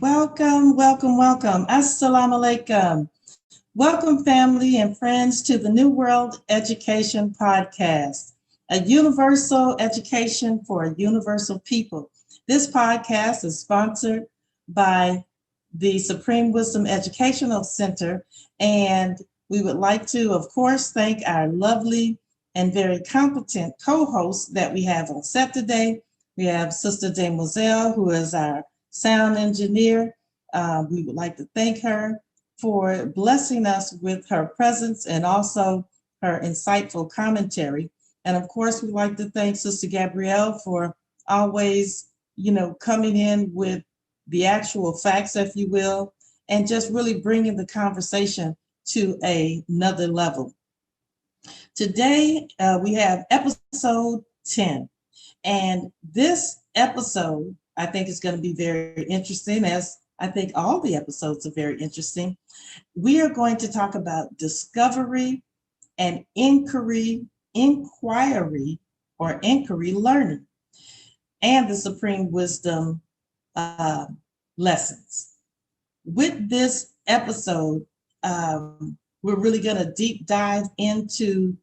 Welcome, welcome, welcome. Assalamu alaikum. Welcome, family and friends, to the New World Education Podcast, a universal education for a universal people. This podcast is sponsored by the Supreme Wisdom Educational Center, and we would like to, of course, thank our lovely and very competent co-hosts that we have on set today. We have Sister Demoiselle, who is our sound engineer. We would like to thank her for blessing us with her presence and also her insightful commentary. And of course, we'd like to thank Sister Gabrielle for always, coming in with the actual facts, if you will, and just really bringing the conversation to another level. Today, we have episode 10. And this episode, I think, is going to be very interesting, as I think all the episodes are very interesting. We are going to talk about discovery and inquiry learning, and the Supreme Wisdom lessons. With this episode, we're really going to deep dive into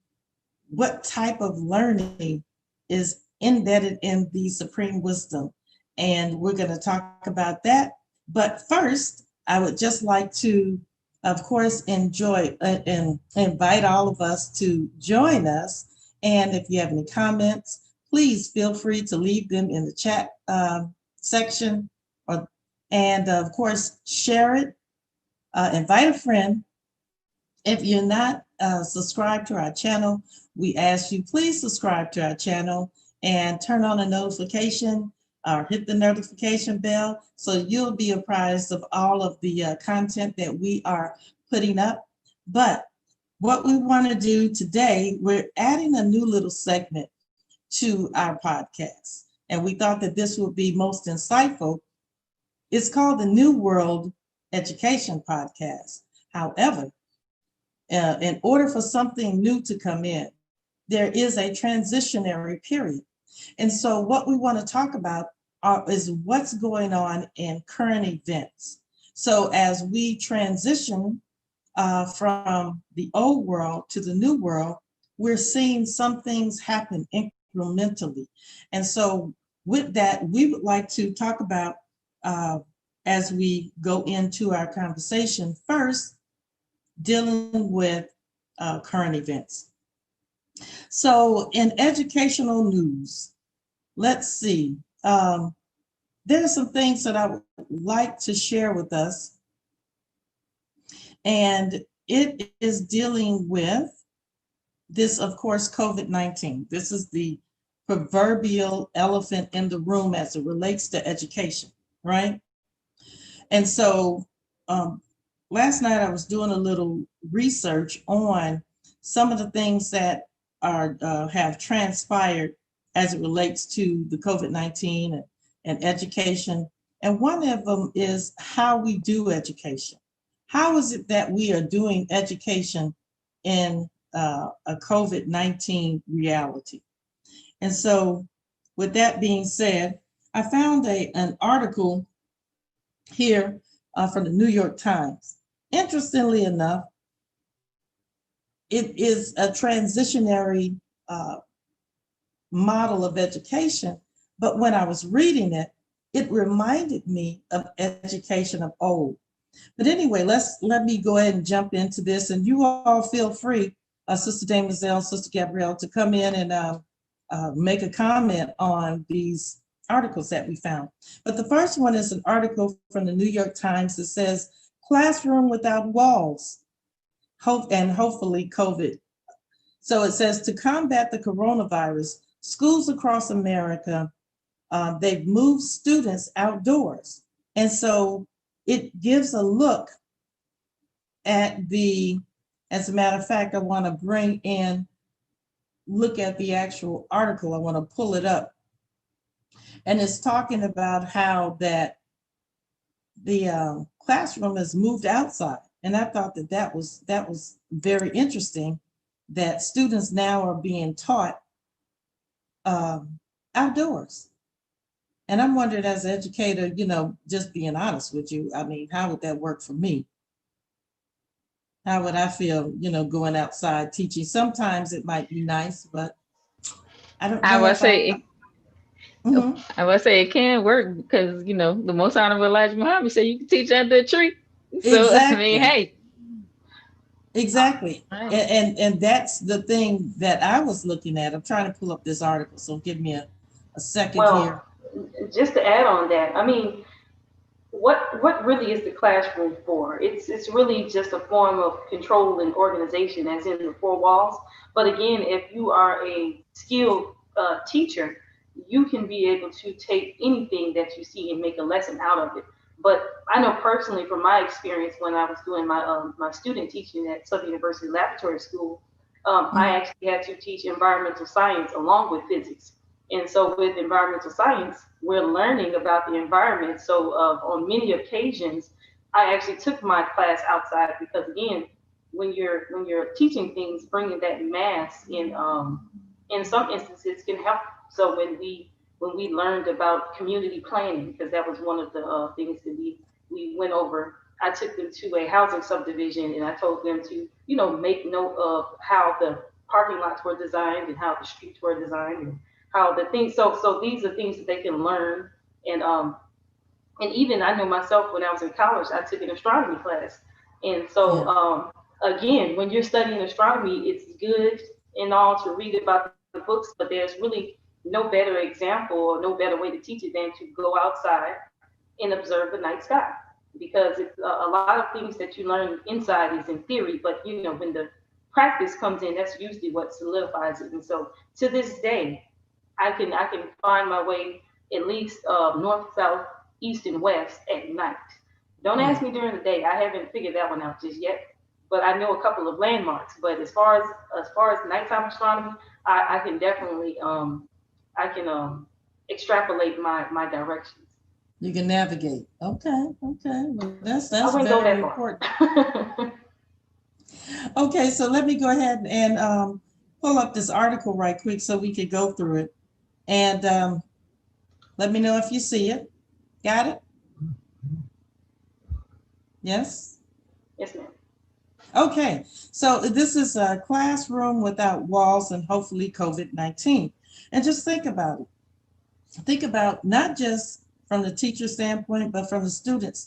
what type of learning is embedded in the Supreme Wisdom. And we're going to talk about that. But first, I would just like to, of course, enjoy and invite all of us to join us. And if you have any comments, please feel free to leave them in the chat section, and of course, share it, invite a friend. If you're not subscribed to our channel, we ask you please subscribe to our channel and turn on a notification or hit the notification bell so you'll be apprised of all of the content that we are putting up. But what we want to do today, we're adding a new little segment to our podcast. And we thought that this would be most insightful. It's called the New World Education Podcast. However, in order for something new to come in, there is a transitionary period. And so what we want to talk about is what's going on in current events. So as we transition from the old world to the new world, we're seeing some things happen incrementally. And so with that, we would like to talk about, as we go into our conversation, first, dealing with current events. So in educational news, let's see, there are some things that I would like to share with us. And it is dealing with this, of course, COVID-19. This is the proverbial elephant in the room as it relates to education, right? And so last night I was doing a little research on some of the things that have transpired as it relates to the COVID-19 and education. And one of them is how we do education. How is it that we are doing education in a COVID-19 reality? And so with that being said, I found an article here from the New York Times. Interestingly enough, it is a transitionary model of education, but when I was reading it, it reminded me of education of old. But anyway, let me go ahead and jump into this, and you all feel free, Sister Demoiselle, Sister Gabrielle, to come in and make a comment on these articles that we found. But the first one is an article from the New York Times that says, "Classroom without walls, hopefully COVID." So it says, to combat the coronavirus, schools across America, they've moved students outdoors. And so it gives a look at as a matter of fact, I want to look at the actual article. I want to pull it up. And it's talking about how that the classroom is moved outside. And I thought that was very interesting, that students now are being taught outdoors. And I'm wondering, as an educator, just being honest with you, I mean, how would that work for me? How would I feel, going outside teaching? Sometimes it might be nice, but I don't I know would if I. say it, Mhm. I would say it can work because the Most Honorable Elijah Muhammad said you can teach under a tree. So I mean, Exactly. hey, Exactly. right. And that's the thing that I was looking at. I'm trying to pull up this article, so give me a second here. Well, just to add on that, I mean, what really is the classroom for? It's really just a form of control and organization, as in the four walls. But again, if you are a skilled teacher, you can be able to take anything that you see and make a lesson out of it. But I know personally from my experience when I was doing my student teaching at Southern University Laboratory School, I Mhm. actually had to teach environmental science along with physics. And so with environmental science, we're learning about the environment. So on many occasions, I actually took my class outside because again, when you're teaching things, bringing that mass in some instances can help. So when we learned about community planning, because that was one of the things that we went over, I took them to a housing subdivision and I told them to make note of how the parking lots were designed and how the streets were designed and how the things. So these are things that they can learn. And even I know myself when I was in college, I took an astronomy class. And so Yeah. again, when you're studying astronomy, it's good and all to read about the books, but there's really no better example or no better way to teach it than to go outside and observe the night sky. Because it's a lot of things that you learn inside is in theory, but when the practice comes in, that's usually what solidifies it. And so to this day, I can find my way at least north, south, east, and west at night. Don't Yeah. ask me during the day. I haven't figured that one out just yet, but I know a couple of landmarks. But as far as nighttime astronomy, I can definitely I can extrapolate my directions. You can navigate. Okay. Okay. Well, that's I wouldn't go very that important. far. Okay. So let me go ahead and pull up this article right quick so we could go through it. And let me know if you see it. Got it? Yes? Yes, ma'am. Okay. So this is a classroom without walls and hopefully COVID-19. And just think about it. Think about not just from the teacher standpoint, but from the students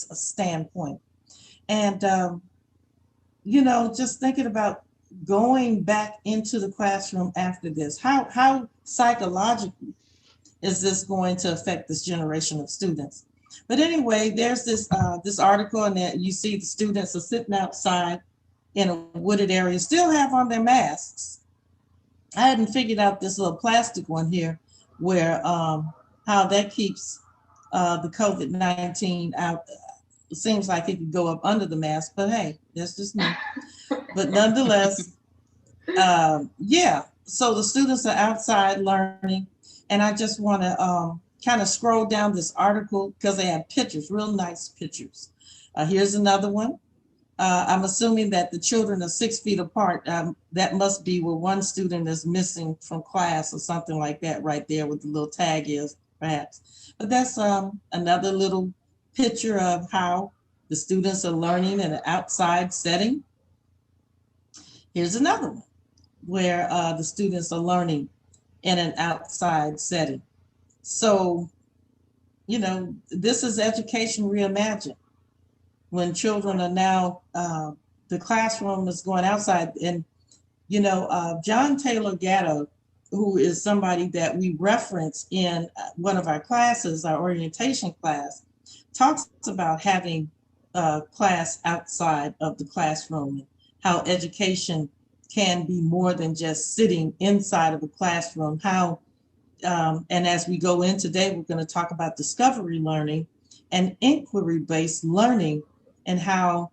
standpoint. And just thinking about going back into the classroom after this. How psychologically is this going to affect this generation of students? But anyway, there's this article, and that you see the students are sitting outside in a wooded area, still have on their masks. I hadn't figured out this little plastic one here, where how that keeps the COVID-19 out. It seems like it could go up under the mask, but hey, that's just me. But nonetheless, yeah. So the students are outside learning, and I just want to kind of scroll down this article because they have pictures, real nice pictures. Here's another one. I'm assuming that the children are 6 feet apart. That must be where one student is missing from class or something like that, right there, with the little tag is, perhaps. But that's another little picture of how the students are learning in an outside setting. Here's another one where the students are learning in an outside setting. So, this is education reimagined when children are now, the classroom is going outside. And, John Taylor Gatto, who is somebody that we reference in one of our classes, our orientation class, talks about having class outside of the classroom, and how education can be more than just sitting inside of a classroom. How and as we go in today, we're going to talk about discovery learning and inquiry based learning, and how,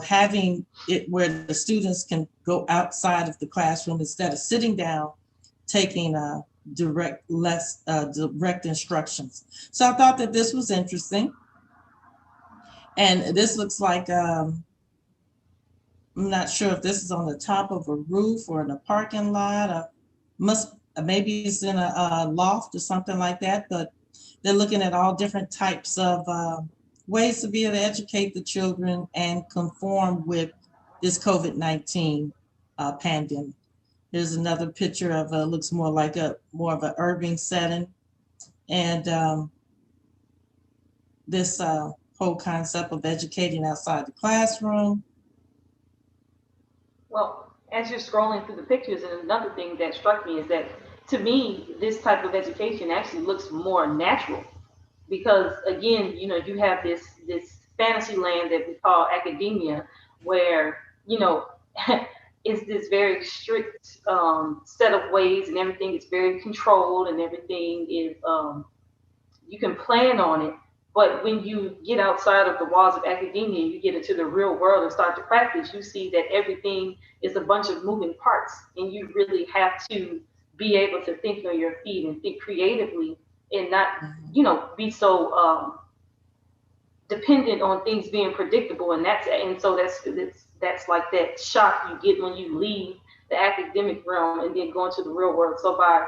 having it where the students can go outside of the classroom instead of sitting down, taking direct instructions. So I thought that this was interesting. And this looks like, I'm not sure if this is on the top of a roof or in a parking lot. Must maybe it's in a loft or something like that, but they're looking at all different types of ways to be able to educate the children and conform with this COVID-19 pandemic. Here's another picture of looks more like more of an urban setting, and this whole concept of educating outside the classroom. Well, as you're scrolling through the pictures, and another thing that struck me is that to me, this type of education actually looks more natural because again, you have this fantasy land that we call academia, where it's this very strict set of ways, and everything is very controlled, and everything is you can plan on it. But when you get outside of the walls of academia, you get into the real world and start to practice, you see that everything is a bunch of moving parts. And you really have to be able to think on your feet and think creatively and not, be so dependent on things being predictable. And so that's like that shock you get when you leave the academic realm and then go into the real world. So by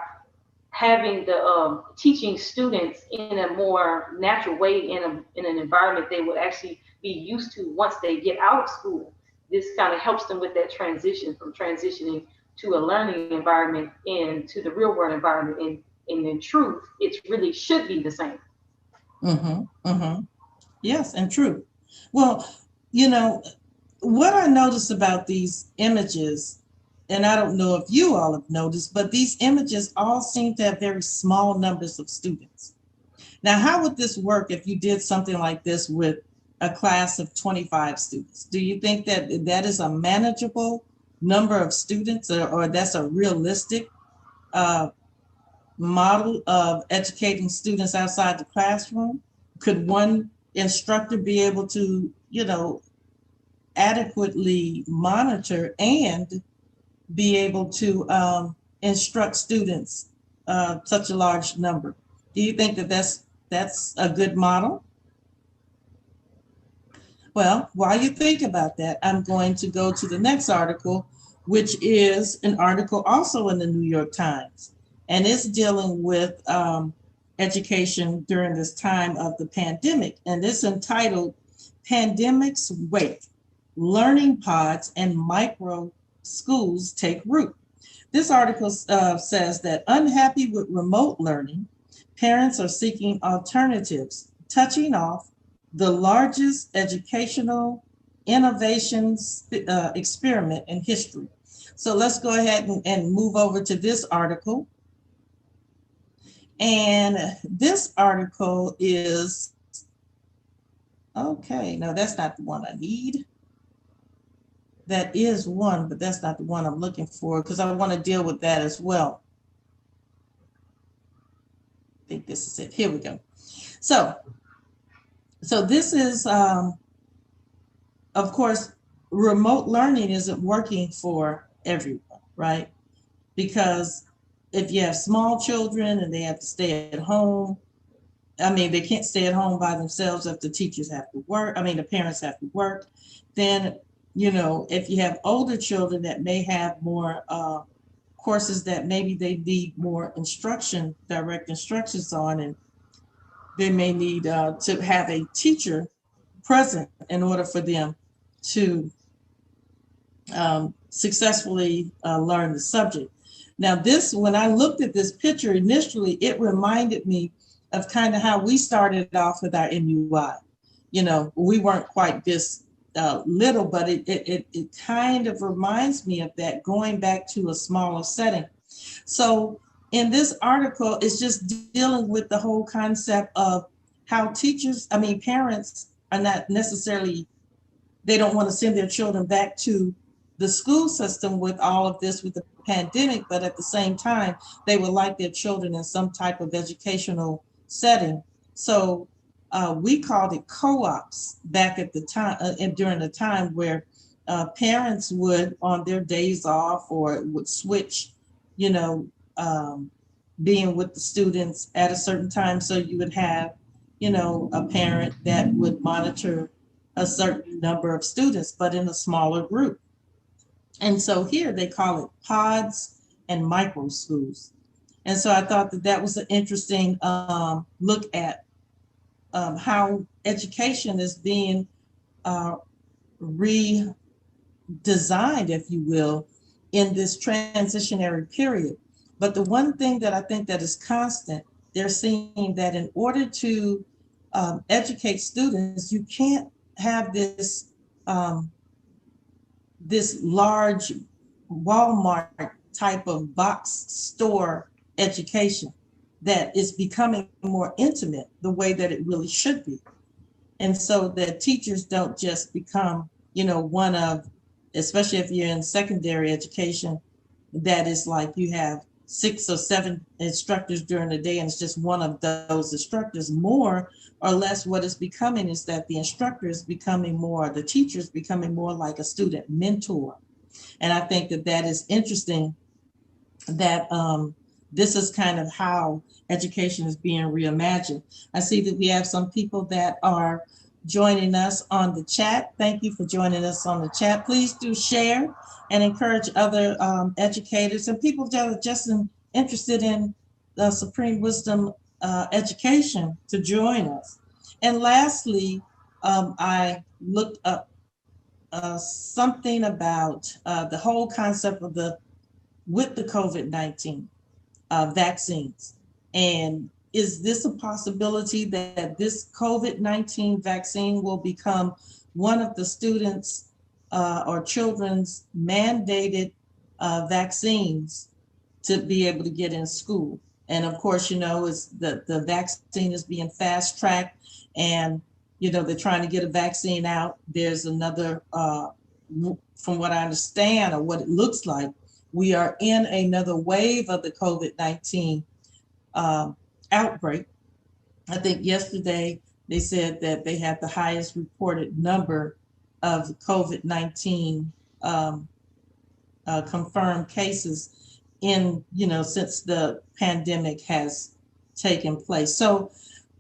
having the teaching students in a more natural way in an environment they would actually be used to once they get out of school. This kind of helps them with that transition from transitioning to a learning environment into the real world environment. And in truth, it really should be the same. Mm-hmm, mm-hmm. Yes, and true. Well, you know, what I noticed about these images, and I don't know if you all have noticed, but these images all seem to have very small numbers of students. Now, how would this work if you did something like this with a class of 25 students? Do you think that that is a manageable number of students, or that's a realistic uh, model of educating students outside the classroom? Could one instructor be able to, adequately monitor and be able to instruct students such a large number? Do you think that that's a good model? Well, while you think about that, I'm going to go to the next article, which is an article also in the New York Times, and it's dealing with education during this time of the pandemic, and it's entitled "Pandemic's Wake: Learning Pods and Micro Schools Take Root." This article says that unhappy with remote learning, parents are seeking alternatives, touching off the largest educational innovations experiment in history. So let's go ahead and move over to this article. And this article is, okay, no, that's not the one I need. That is one, but that's not the one I'm looking for because I want to deal with that as well. I think this is it. Here we go. So this is, of course, remote learning isn't working for everyone, right? Because if you have small children and they have to stay at home, they can't stay at home by themselves if the teachers have to work. The parents have to work. Then, if you have older children that may have more courses that maybe they need more direct instructions on, and they may need to have a teacher present in order for them to successfully learn the subject. Now, when I looked at this picture initially, it reminded me of kind of how we started off with our MUI. We weren't quite this little, but it kind of reminds me of that, going back to a smaller setting. So in this article, it's just dealing with the whole concept of how parents are not necessarily, they don't want to send their children back to the school system with all of this with the pandemic, but at the same time, they would like their children in some type of educational setting. So we called it co-ops back at the time, and during the time where parents would, on their days off, or would switch, being with the students at a certain time. So you would have, a parent that would monitor a certain number of students, but in a smaller group. And so here they call it pods and micro schools. And so I thought that that was an interesting look at how education is being uh, redesigned, if you will, in this transitionary period. But the one thing that I think that is constant, they're seeing that in order to educate students, you can't have um, this large Walmart type of box store education that is becoming more intimate the way that it really should be. And so that teachers don't just become, one of, especially if you're in secondary education, that is like you have 6 or 7 instructors during the day and it's just one of those instructors. More or less what is becoming is that the instructor is becoming more, the teacher is becoming more like a student mentor. And I think that that is interesting, that this is kind of how education is being reimagined. I see that we have some people that are joining us on the chat. Thank you for joining us on the chat. Please do share and encourage other educators and people that are just interested in the Supreme Wisdom education to join us. And lastly, I looked up something about the whole concept of with the COVID-19 vaccines. And is this a possibility that this COVID-19 vaccine will become one of the students or children's mandated vaccines to be able to get in school? And of course, is the vaccine is being fast tracked, and they're trying to get a vaccine out. There's another, from what I understand or what it looks like, we are in another wave of the COVID-19 outbreak. I think yesterday they said that they had the highest reported number of COVID-19 confirmed cases since the pandemic has taken place. So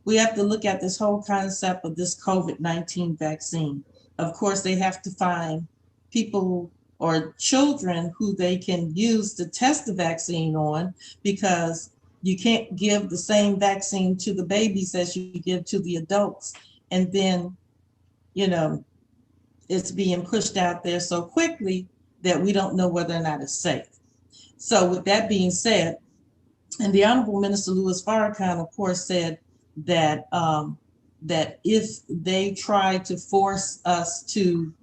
we have to look at this whole concept of this COVID-19 vaccine. Of course, they have to find people or children who they can use to test the vaccine on, because you can't give the same vaccine to the babies as you give to the adults. And then, it's being pushed out there so quickly that we don't know whether or not it's safe. So with that being said, and the Honorable Minister Louis Farrakhan, of course, said that that if they try to force us to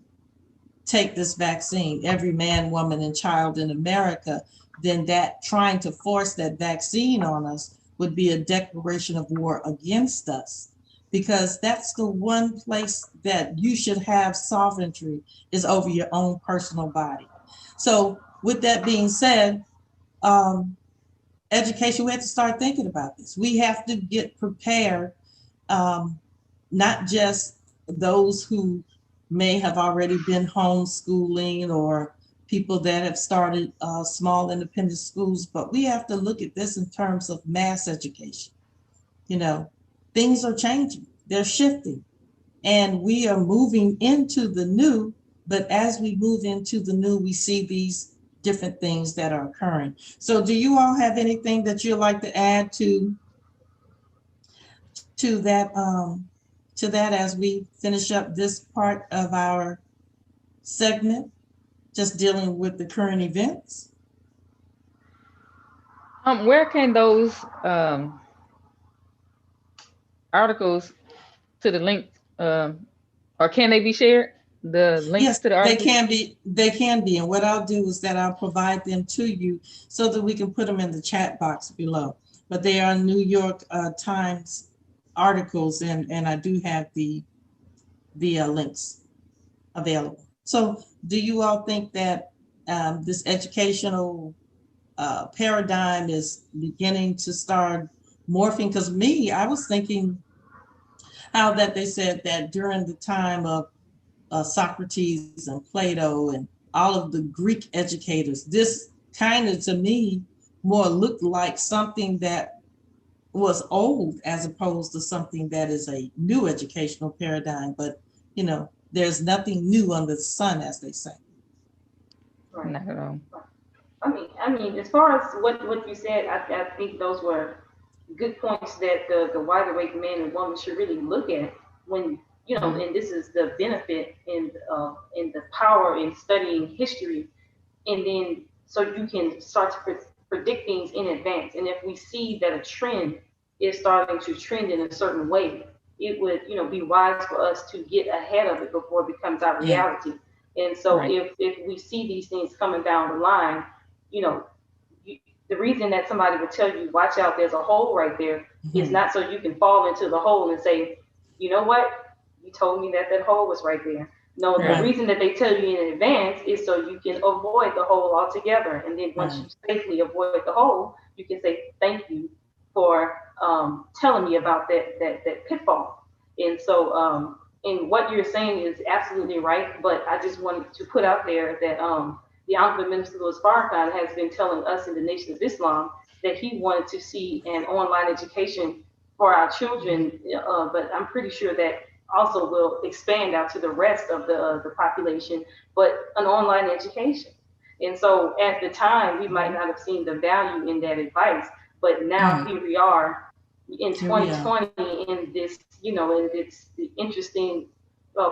take this vaccine, every man, woman, and child in America, then that trying to force that vaccine on us would be a declaration of war against us, because that's the one place that you should have sovereignty, is over your own personal body. So with that being said, education, we have to start thinking about this. We have to get prepared, not just those who may have already been homeschooling or people that have started small independent schools, but we have to look at this in terms of mass education. Things are changing, they're shifting, and we are moving into the new. But as we move into the new, we see these different things that are occurring. So do you all have anything that you'd like to add to that as we finish up this part of our segment, just dealing with the current events? Where can those articles to the link, or can they be shared? The links Yes, to the they articles? can be. They can be. And what I'll do is that I'll provide them to you so that we can put them in the chat box below. But they are New York Times articles, and I do have the links available. So do you all think that this educational paradigm is beginning to start morphing? Because I was thinking how that they said that during the time of Socrates and Plato and all of the Greek educators, this kind of, to me, more looked like something that was old as opposed to something that is a new educational paradigm. But, there's nothing new under the sun, as they say. Right. Not at all. I mean, as far as what you said, I think those were good points that the wider awake man and woman should really look at when Mhm. and this is the benefit in the power in studying history, and then so you can start to predict things in advance. And if we see that a trend is starting to trend in a certain way, it would be wise for us to get ahead of it before it becomes our Yeah. reality. And so Right. if we see these things coming down the line, you know the reason that somebody would tell you, watch out, there's a hole right there, is Mhm. not so you can fall into the hole and say, you know what, you told me that that hole was right there. No, the Right. Right. reason that they tell you in advance is so you can avoid the hole altogether. And then once you Right. safely avoid the hole, you can say, thank you for telling me about that pitfall. And so, and what you're saying is absolutely right. But I just wanted to put out there that the Honorable Minister Louis Farrakhan has been telling us in the Nation of Islam that he wanted to see an online education for our children, but I'm pretty sure that also will expand out to the rest of the population, but an online education. And so at the time, we might Mhm. not have seen the value in that advice, but now Mm. here we are in Here we are. 2020 in this, in this interesting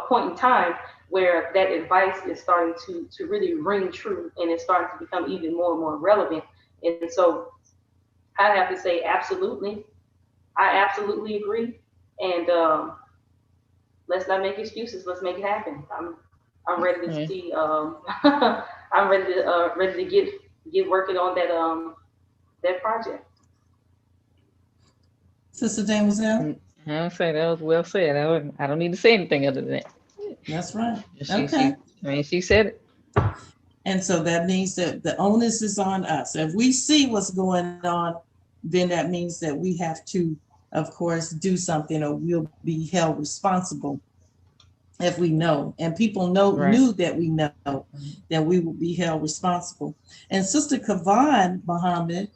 point in time where that advice is starting to really ring true, and it's starting to become even more and more relevant. And so I have to say, absolutely, I absolutely agree. And let's not make excuses. Let's make it happen. I'm ready to Right. see. I'm ready to get working on that project. Sister Dame was out. I don't say that was well said. I don't need to say anything other than that. That's right. She, Okay. I mean, she said it. And so that means that the onus is on us. If we see what's going on, then that means that we have to, of course, do something, or we'll be held responsible if we know. And people Right. knew that we know that we will be held responsible. And Sister Kavan Muhammad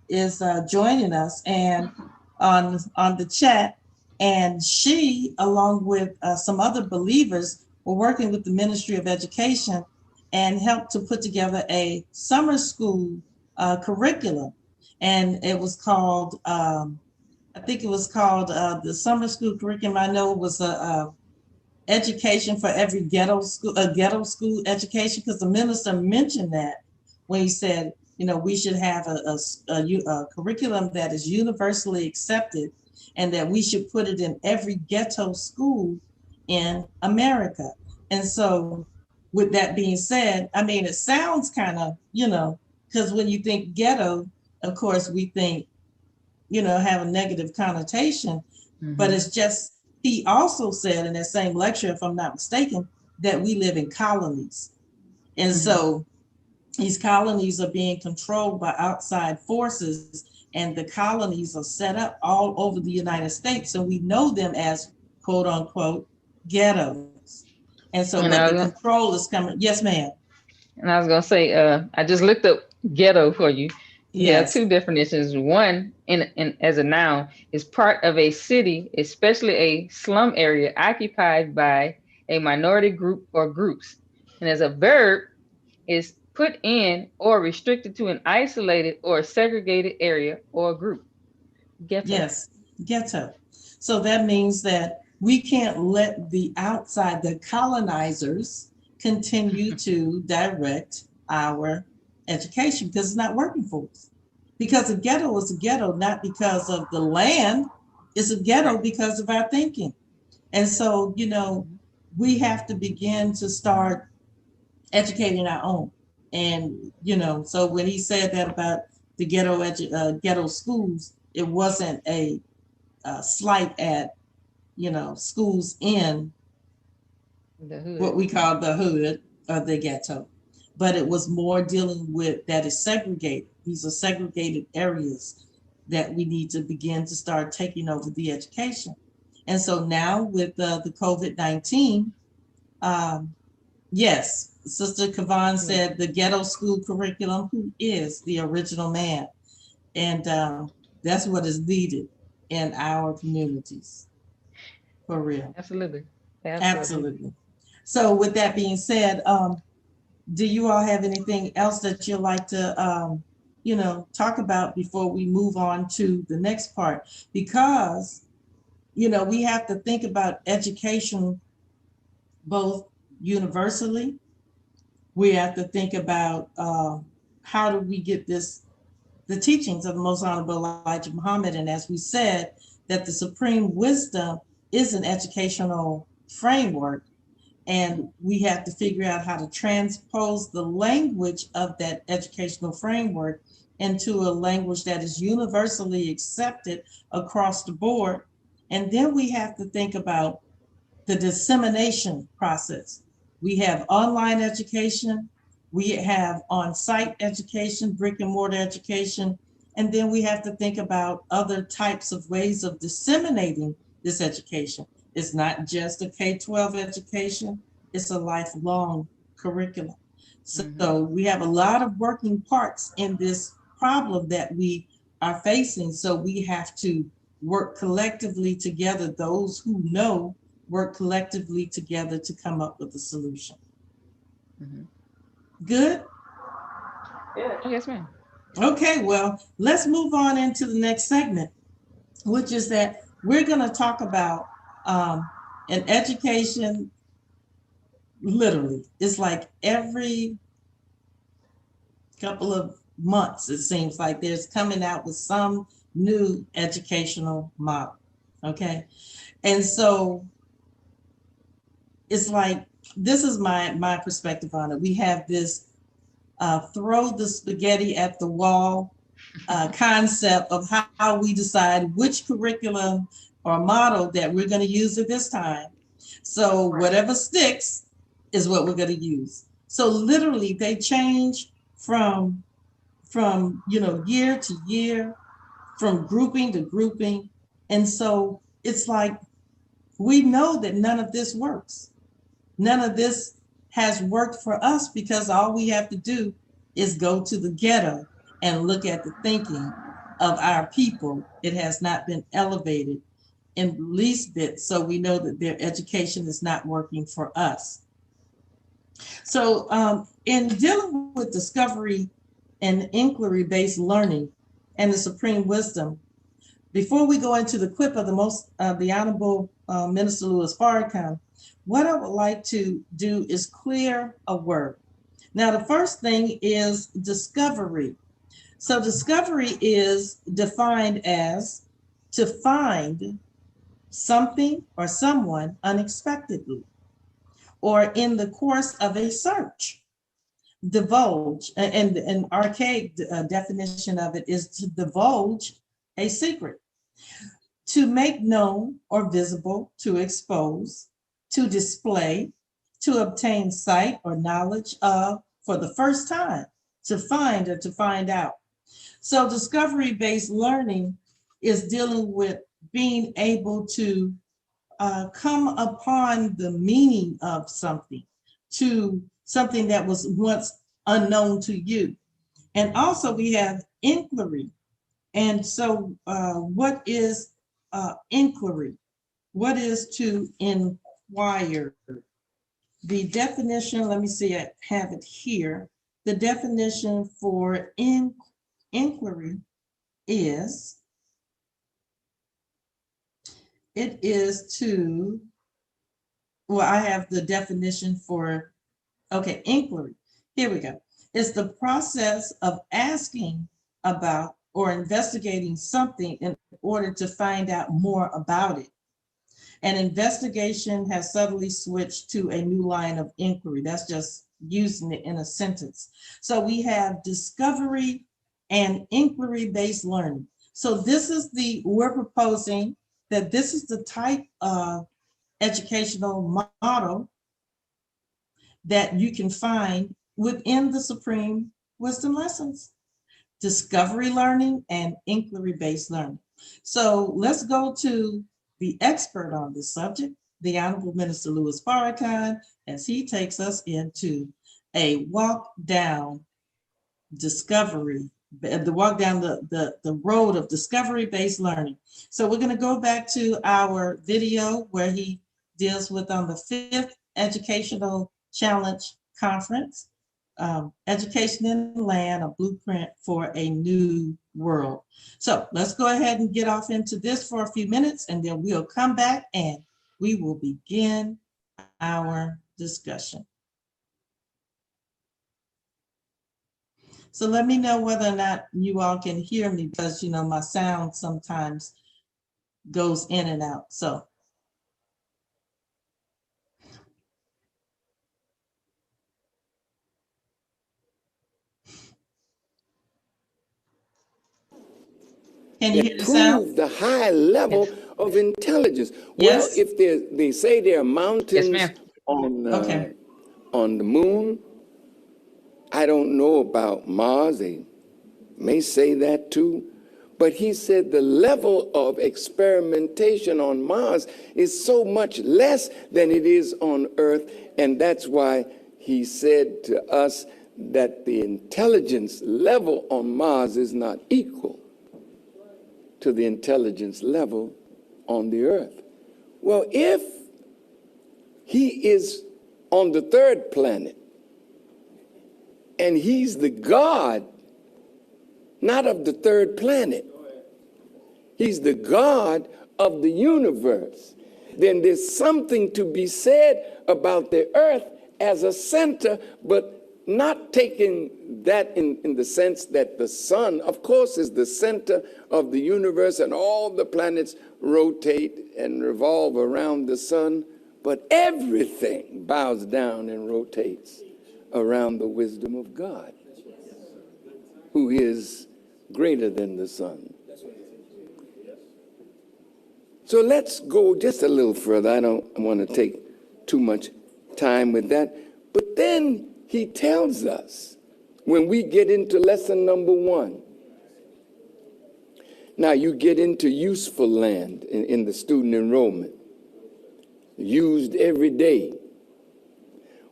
is joining us and on the chat, and she, along with some other believers, were working with the Ministry of Education and helped to put together a summer school curriculum, and it was called. I think it was called the summer school curriculum. I know it was a education for every ghetto school education, because the minister mentioned that when he said, we should have a curriculum that is universally accepted, and that we should put it in every ghetto school in America. And so, with that being said, I mean, it sounds kind of, because when you think ghetto, of course, we think, have a negative connotation, but Mm-hmm. it's just, he also said in that same lecture, if I'm not mistaken, that we live in colonies. And Mm-hmm. so these colonies are being controlled by outside forces, and the colonies are set up all over the United States. And we know them as quote unquote ghettos. And so, but And the I was, control is coming. Yes, ma'am. and I was gonna say, I just looked up ghetto for you. There are Yes. two definitions. One, in as a noun, is part of a city, especially a slum area occupied by a minority group or groups. And as a verb, is put in or restricted to an isolated or segregated area or group. Ghetto. Yes, ghetto. So that means that we can't let the outside, the colonizers, continue to direct our education, because it's not working for us. Because a ghetto is a ghetto, not because of the land, it's a ghetto Right. because of our thinking. And so, we have to begin to start educating our own. And, so when he said that about the ghetto schools, it wasn't a slight at schools in The hood. what we call the hood or the ghetto, but it was more dealing with that is segregated. These are segregated areas that we need to begin to start taking over the education. And so now with the COVID-19, um, yes, Sister Kavan Yeah. said the ghetto school curriculum, who is the original man, and that's what is needed in our communities, for real. Absolutely. Absolutely. Absolutely. So with that being said, do you all have anything else that you'd like to, talk about before we move on to the next part? Because, we have to think about education both universally. We have to think about how do we get the teachings of the Most Honorable Elijah Muhammad. And as we said, that the supreme wisdom is an educational framework. And we have to figure out how to transpose the language of that educational framework into a language that is universally accepted across the board. And then we have to think about the dissemination process. We have online education, we have on-site education, brick and mortar education, and then we have to think about other types of ways of disseminating this education. It's not just a K-12 education, it's a lifelong curriculum. So we have a lot of working parts in this problem that we are facing. So we have to work collectively together. Those who know work collectively together to come up with a solution. Good? Yeah. Oh, yes, ma'am. Okay, well, let's move on into the next segment, which is that we're going to talk about an education. Literally, it's like every couple of months, it seems like there's coming out with some new educational model. Okay, and so it's like, this is my perspective on it. We have this throw the spaghetti at the wall concept of how we decide which curriculum or model that we're going to use at this time. So whatever sticks is what we're going to use. So literally they change from year to year, from grouping to grouping. And so it's like, we know that none of this works. None of this has worked for us, because all we have to do is go to the ghetto and look at the thinking of our people. It has not been elevated in the least bit. So we know that their education is not working for us. So in dealing with discovery and inquiry-based learning and the supreme wisdom, before we go into the quip of the Honorable Minister Louis Farrakhan, what I would like to do is clear a word. Now, the first thing is discovery. So discovery is defined as to find something or someone unexpectedly, or in the course of a search. Divulge, and an archaic definition of it is to divulge a secret, to make known or visible, to expose, to display, to obtain sight or knowledge of for the first time, to find or to find out. So discovery-based learning is dealing with being able to come upon the meaning of something, to something that was once unknown to you. And also we have inquiry. And so what is inquiry? What is to inquire? The definition, let me see, I have it here. The definition for inquiry is, it is to, well, I have the definition for, okay, inquiry. Here we go. It's the process of asking about or investigating something in order to find out more about it. And investigation has suddenly switched to a new line of inquiry. That's just using it in a sentence. So we have discovery and inquiry-based learning. So we're proposing that this is the type of educational model that you can find within the Supreme Wisdom Lessons: discovery learning and inquiry-based learning. So let's go to the expert on this subject, the Honorable Minister Louis Farrakhan, as he takes us into a walk down discovery, the walk down the road of discovery-based learning. So we're going to go back to our video where he deals with on the 5th Educational Challenge Conference. Education in the Land, a blueprint for a new world. So let's go ahead and get off into this for a few minutes, and then we'll come back and we will begin our discussion. So let me know whether or not you all can hear me, because you know my sound sometimes goes in and out. So can you hear the sound? Prove the high level of intelligence. Well, Yes. if they say there are mountains ma'am. Okay. on the moon, I don't know about Mars. They may say that too. But he said the level of experimentation on Mars is so much less than it is on Earth. And that's why he said to us that the intelligence level on Mars is not equal to the intelligence level on the Earth. Well, if he is on the third planet and he's the God, not of the third planet, he's the God of the universe, then there's something to be said about the Earth as a center, but not taking that in the sense that the sun, of course, is the center of the universe and all the planets rotate and revolve around the sun, but everything bows down and rotates around the wisdom of God, who is greater than the sun. So let's go just a little further. I don't want to take too much time with that. But then he tells us when we get into lesson number 1. Now you get into useful land in the student enrollment, used every day.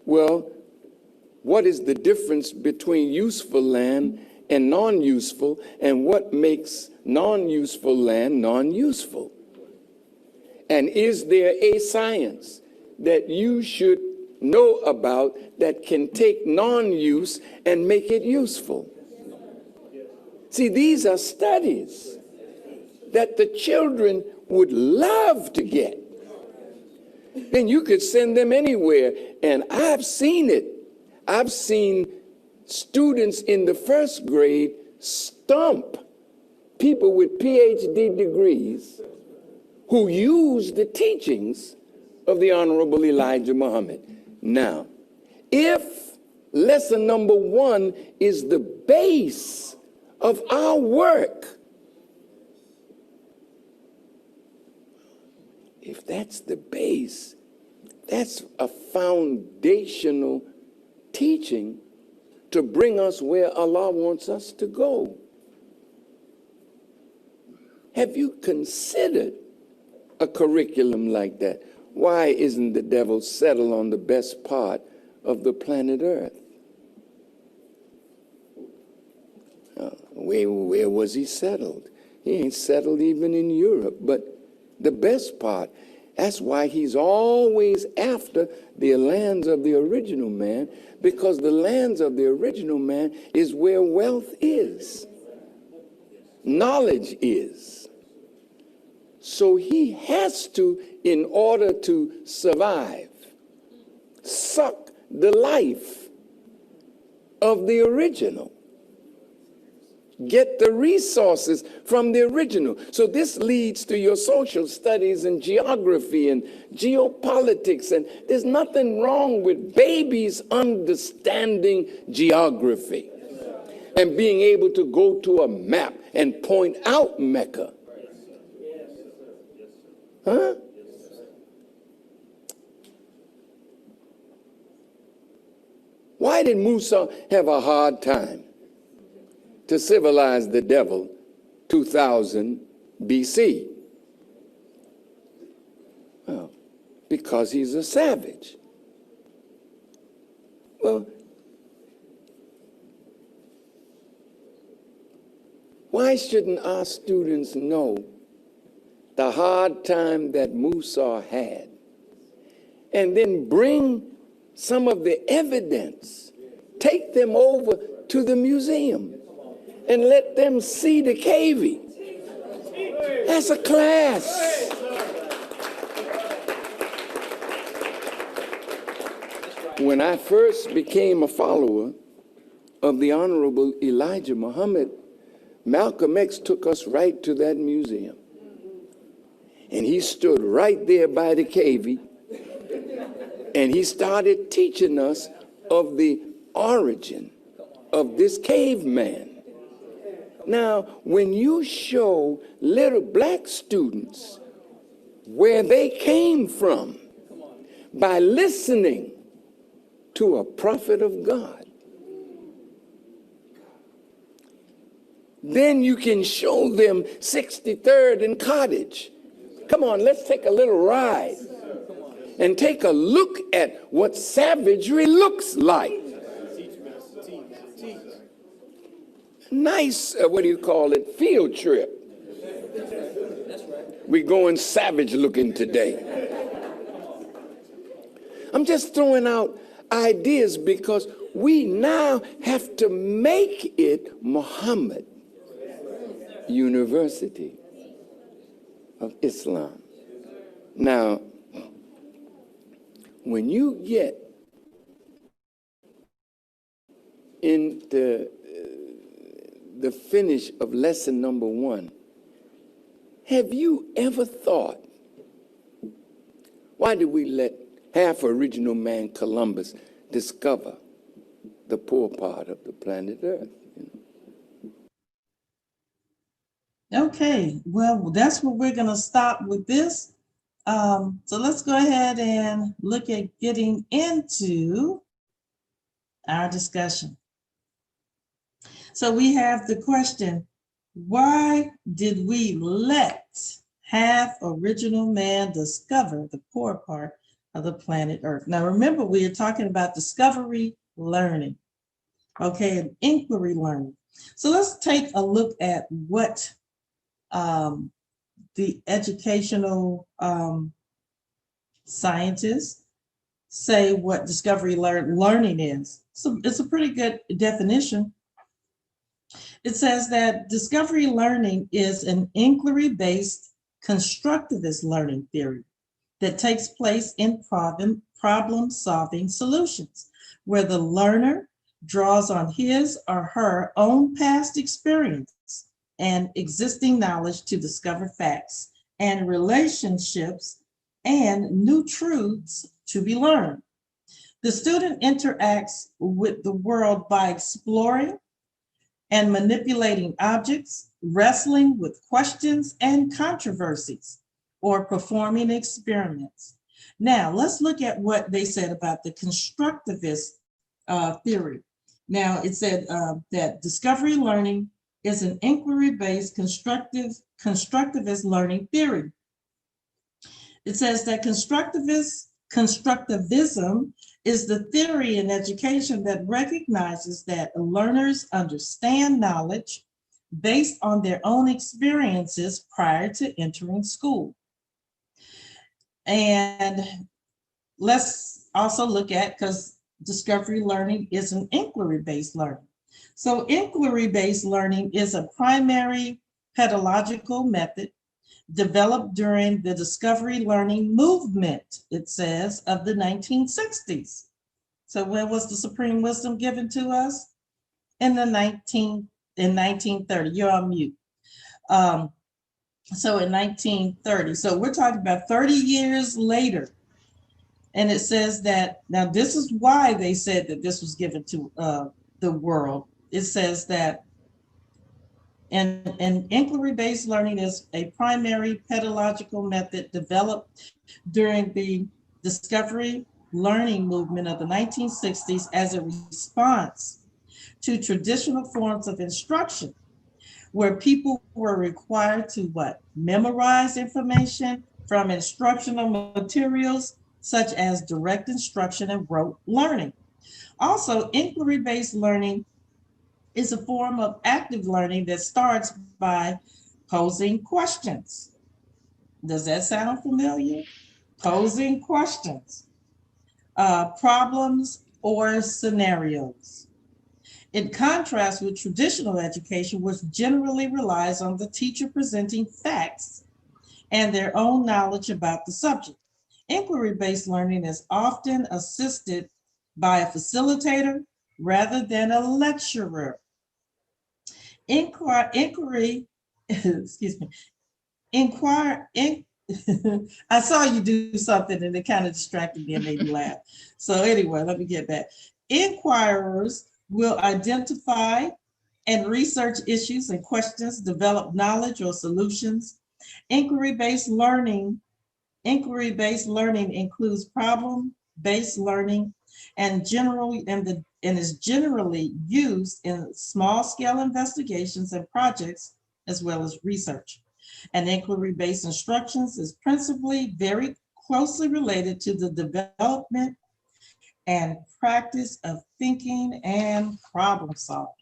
Well, what is the difference between useful land and non-useful, and what makes non-useful land non-useful? And is there a science that you should know about that can take non-use and make it useful? See, these are studies that the children would love to get. Then you could send them anywhere. And I've seen it. I've seen students in the first grade stump people with PhD degrees who use the teachings of the Honorable Elijah Muhammad. Now, if lesson number 1 is the base of our work, if that's the base, that's a foundational teaching to bring us where Allah wants us to go. Have you considered a curriculum like that? Why isn't the devil settled on the best part of the planet Earth? Where was he settled? He ain't settled even in Europe, but the best part. That's why he's always after the lands of the original man, because the lands of the original man is where wealth is, knowledge is. So he has to, in order to survive, suck the life of the original. Get the resources from the original. So this leads to your social studies and geography and geopolitics. And there's nothing wrong with babies understanding geography and being able to go to a map and point out Mecca. Huh? Why did Musa have a hard time to civilize the devil 2000 BC? Well, because he's a savage. Well, why shouldn't our students know the hard time that Musa had, and then bring some of the evidence take them over to the museum and let them see the cavie. That's a class. When I first became a follower of the Honorable Elijah Muhammad, Malcolm X took us right to that museum. And he stood right there by the cavie, and he started teaching us of the origin of this caveman. Now, when you show little black students where they came from by listening to a prophet of God, then you can show them 63rd and Cottage. Come on, let's take a little ride and take a look at what savagery looks like. Nice, what do you call it, field trip. We're going savage looking today. I'm just throwing out ideas because we now have to make it Muhammad University of Islam. Now, when you get into the finish of lesson number 1, have you ever thought, why did we let half original man Columbus discover the poor part of the planet Earth? Okay, well, that's where we're going to stop with this. So let's go ahead and look at getting into our discussion. So we have the question, why did we let half original man discover the poor part of the planet Earth? Now, remember, we are talking about discovery learning, okay, and inquiry learning. So let's take a look at what the educational scientists say what discovery learning is. So it's a pretty good definition. It says that discovery learning is an inquiry-based constructivist learning theory that takes place in problem-solving solutions, where the learner draws on his or her own past experience and existing knowledge to discover facts and relationships and new truths to be learned. The student interacts with the world by exploring and manipulating objects, wrestling with questions and controversies, or performing experiments. Now, let's look at what they said about the constructivist theory. Now, it said that discovery learning is an inquiry-based constructivist learning theory. It says that constructivism is the theory in education that recognizes that learners understand knowledge based on their own experiences prior to entering school. And let's also look at, because discovery learning is an inquiry-based learning. So inquiry-based learning is a primary pedagogical method developed during the discovery learning movement, it says, of the 1960s. So when was the supreme wisdom given to us? In 1930. You're on mute. So in 1930. So we're talking about 30 years later. And it says that, now this is why they said that this was given to the world. It says that and inquiry-based learning is a primary pedagogical method developed during the discovery learning movement of the 1960s as a response to traditional forms of instruction, where people were required to memorize information from instructional materials such as direct instruction and rote learning. Also, inquiry-based learning is a form of active learning that starts by posing questions. Does that sound familiar? Posing questions, problems or scenarios. In contrast with traditional education, which generally relies on the teacher presenting facts and their own knowledge about the subject. Inquiry-based learning is often assisted by a facilitator rather than a lecturer. Inquiry, excuse me, I saw you do something and it kind of distracted me and made me laugh. So anyway, let me get back. Inquirers will identify and research issues and questions, develop knowledge or solutions. Inquiry-based learning includes problem-based learning and is generally used in small-scale investigations and projects as well as research. And inquiry-based instructions is principally very closely related to the development and practice of thinking and problem solving.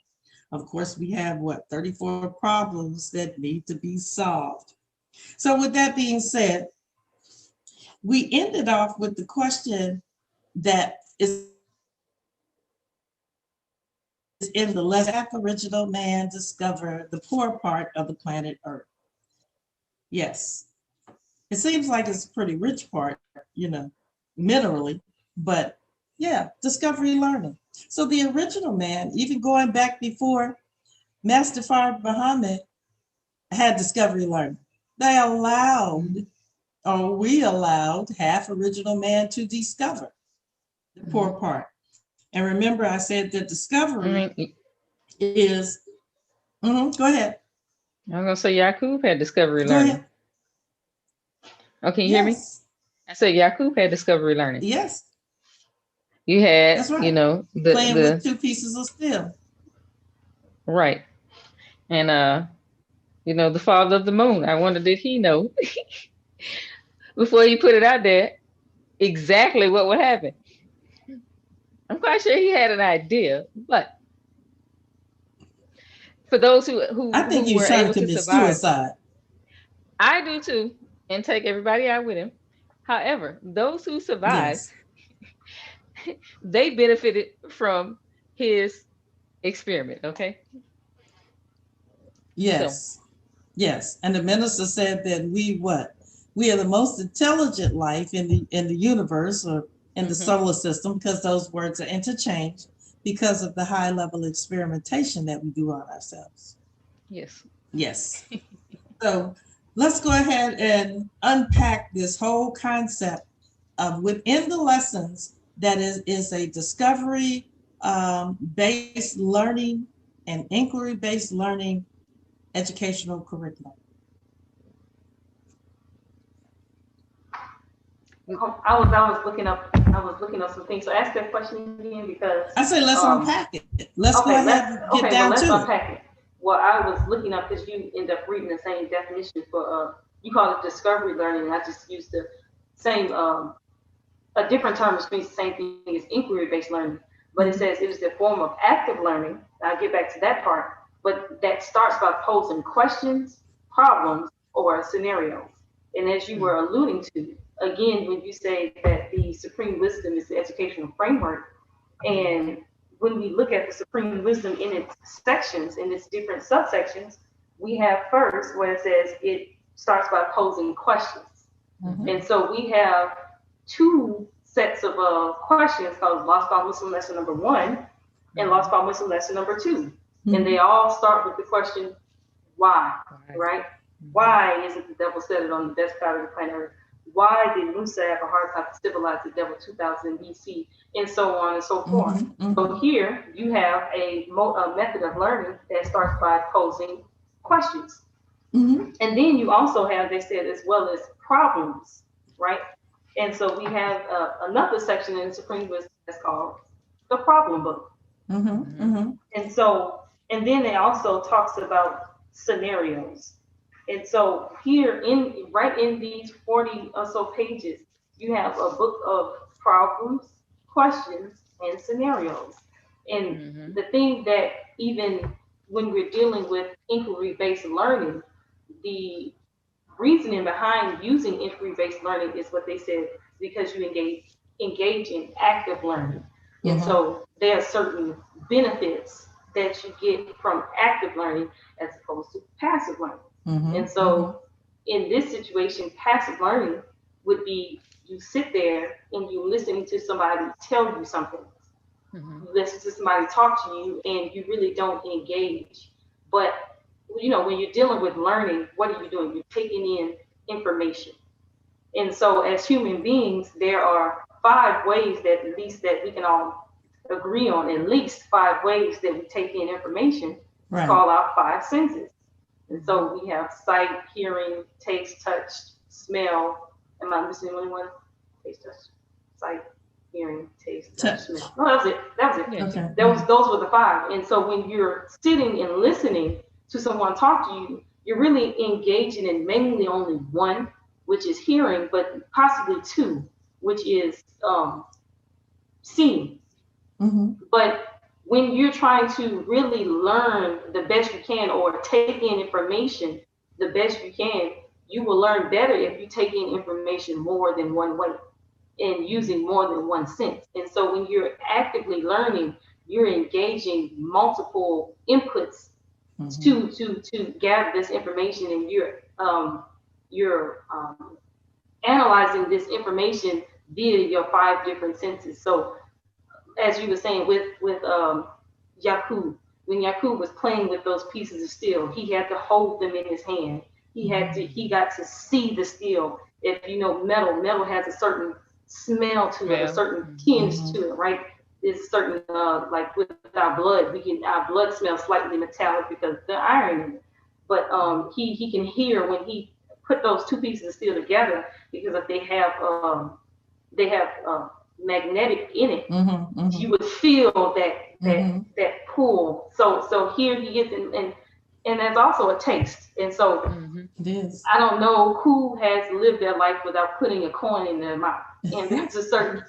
Of course, we have 34 problems that need to be solved. So with that being said, we ended off with the question that is in the lesson, original man discovered the poor part of the planet Earth. Yes, it seems like it's a pretty rich part, minerally, but yeah, discovery learning. So the original man, even going back before Master Fard Muhammad had discovery learning, we allowed half original man to discover the poor part. And remember, I said that discovery is, go ahead. I'm going to say Yakub had discovery Go learning. ahead. Okay, you hear me? I said Yakub had discovery learning. Yes. You had, that's right. playing with two pieces of steel. Right. And, the father of the moon. I wonder, did he know before he put it out there exactly what would happen? I'm quite sure he had an idea, but for those who I think were trying able to commit survive, suicide. I do too, and take everybody out with him. However, those who survived, they benefited from his experiment. Okay. Yes. Yes. And the minister said that we are the most intelligent life in the universe or in the solar system, because those words are interchanged because of the high level experimentation that we do on ourselves. Yes. So let's go ahead and unpack this whole concept of within the lessons that is a discovery based learning and inquiry based learning educational curriculum. I was looking up some things. So ask that question again, because I say let's unpack it. Let's go ahead and get down let's to unpack it. Well, I was looking up because you end up reading the same definition for you call it discovery learning, and I just used the same a different term which means the same thing as inquiry-based learning. But it says it is the form of active learning. I'll get back to that part, but that starts by posing questions, problems, or scenarios. And as you were alluding to, again, when you say that the supreme wisdom is the educational framework, and when we look at the supreme wisdom in its sections, in its different subsections, we have first where it says it starts by posing questions. And so we have two sets of questions called Lost by Muslim lesson number 1 and Lost by Muslim lesson number 2. And they all start with the question, why, right? Why is it the devil set it on the best part of the planet Earth? Why did Musa have a hard time to civilize the devil 2000 BC, and so on and so forth? So here you have a method of learning that starts by posing questions. And then you also have, they said, as well as problems, right? And so we have another section in the Supreme Wisdom that's called the problem book. And so, and then it also talks about scenarios. And so here right in these 40 or so pages, you have a book of problems, questions, and scenarios. And the thing that even when we're dealing with inquiry-based learning, the reasoning behind using inquiry-based learning is what they said, because you engage in active learning. And so there are certain benefits that you get from active learning as opposed to passive learning. And so in this situation, passive learning would be you sit there and you're listening to somebody tell you something. You listen to somebody talk to you and you really don't engage. But you know, when you're dealing with learning, what are you doing? You're taking in information. And so as human beings, there are 5 ways that at least that we can all agree on, at least 5 ways that we take in information. Right. Call out 5 senses. And so we have sight, hearing, taste, touch, smell. Am I missing anyone? Taste, touch, sight, hearing, taste, touch, smell. No, that was it. That was it. Okay. Those were the 5. And so when you're sitting and listening to someone talk to you, you're really engaging in mainly only 1, which is hearing, but possibly 2, which is seeing. But when you're trying to really learn the best you can or take in information the best you can, you will learn better if you take in information more than one way and using more than 1 sense. And so when you're actively learning, you're engaging multiple inputs to gather this information, and you're analyzing this information via your 5 different senses. So as you were saying with Yakub, when Yakub was playing with those pieces of steel, he had to hold them in his hand. He got to see the steel. If you know metal has a certain smell to it, a certain tinge to it, right? It's certain like with our blood, our blood smells slightly metallic because the iron in it. But he can hear when he put those 2 pieces of steel together, because if they have magnetic in it, you would feel that pull. So here he gets and there's also a taste. And so it is. I don't know who has lived their life without putting a coin in their mouth, and there's a certain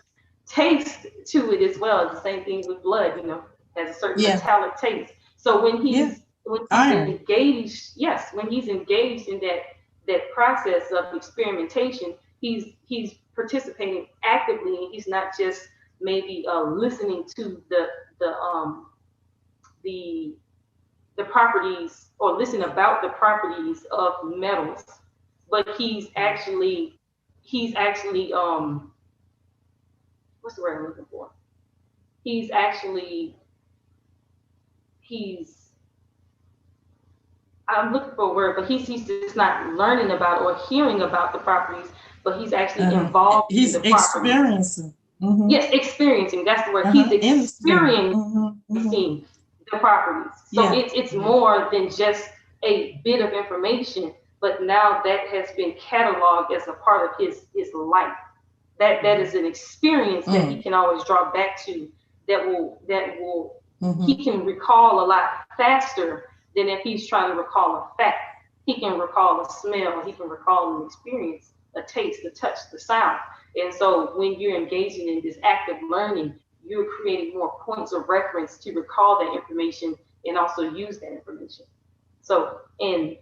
taste to it as well. It's the same thing with blood, you know, has a certain metallic taste. So when he's engaged, when he's engaged in that process of experimentation, he's participating actively, and he's not just maybe listening to the properties or listening about the properties of metals, but he's actually what's the word I'm looking for? I'm looking for a word, but he's just not learning about or hearing about the properties, but he's actually involved in the properties. He's experiencing. Yes, experiencing. That's the word. He's experiencing the properties. So it's more than just a bit of information, but now that has been cataloged as a part of his life. That is an experience that he can always draw back to. That will he can recall a lot faster than if he's trying to recall a fact. He can recall a smell. He can recall an experience, a taste, the touch, the sound. And so when you're engaging in this active learning, you're creating more points of reference to recall that information and also use that information. So, and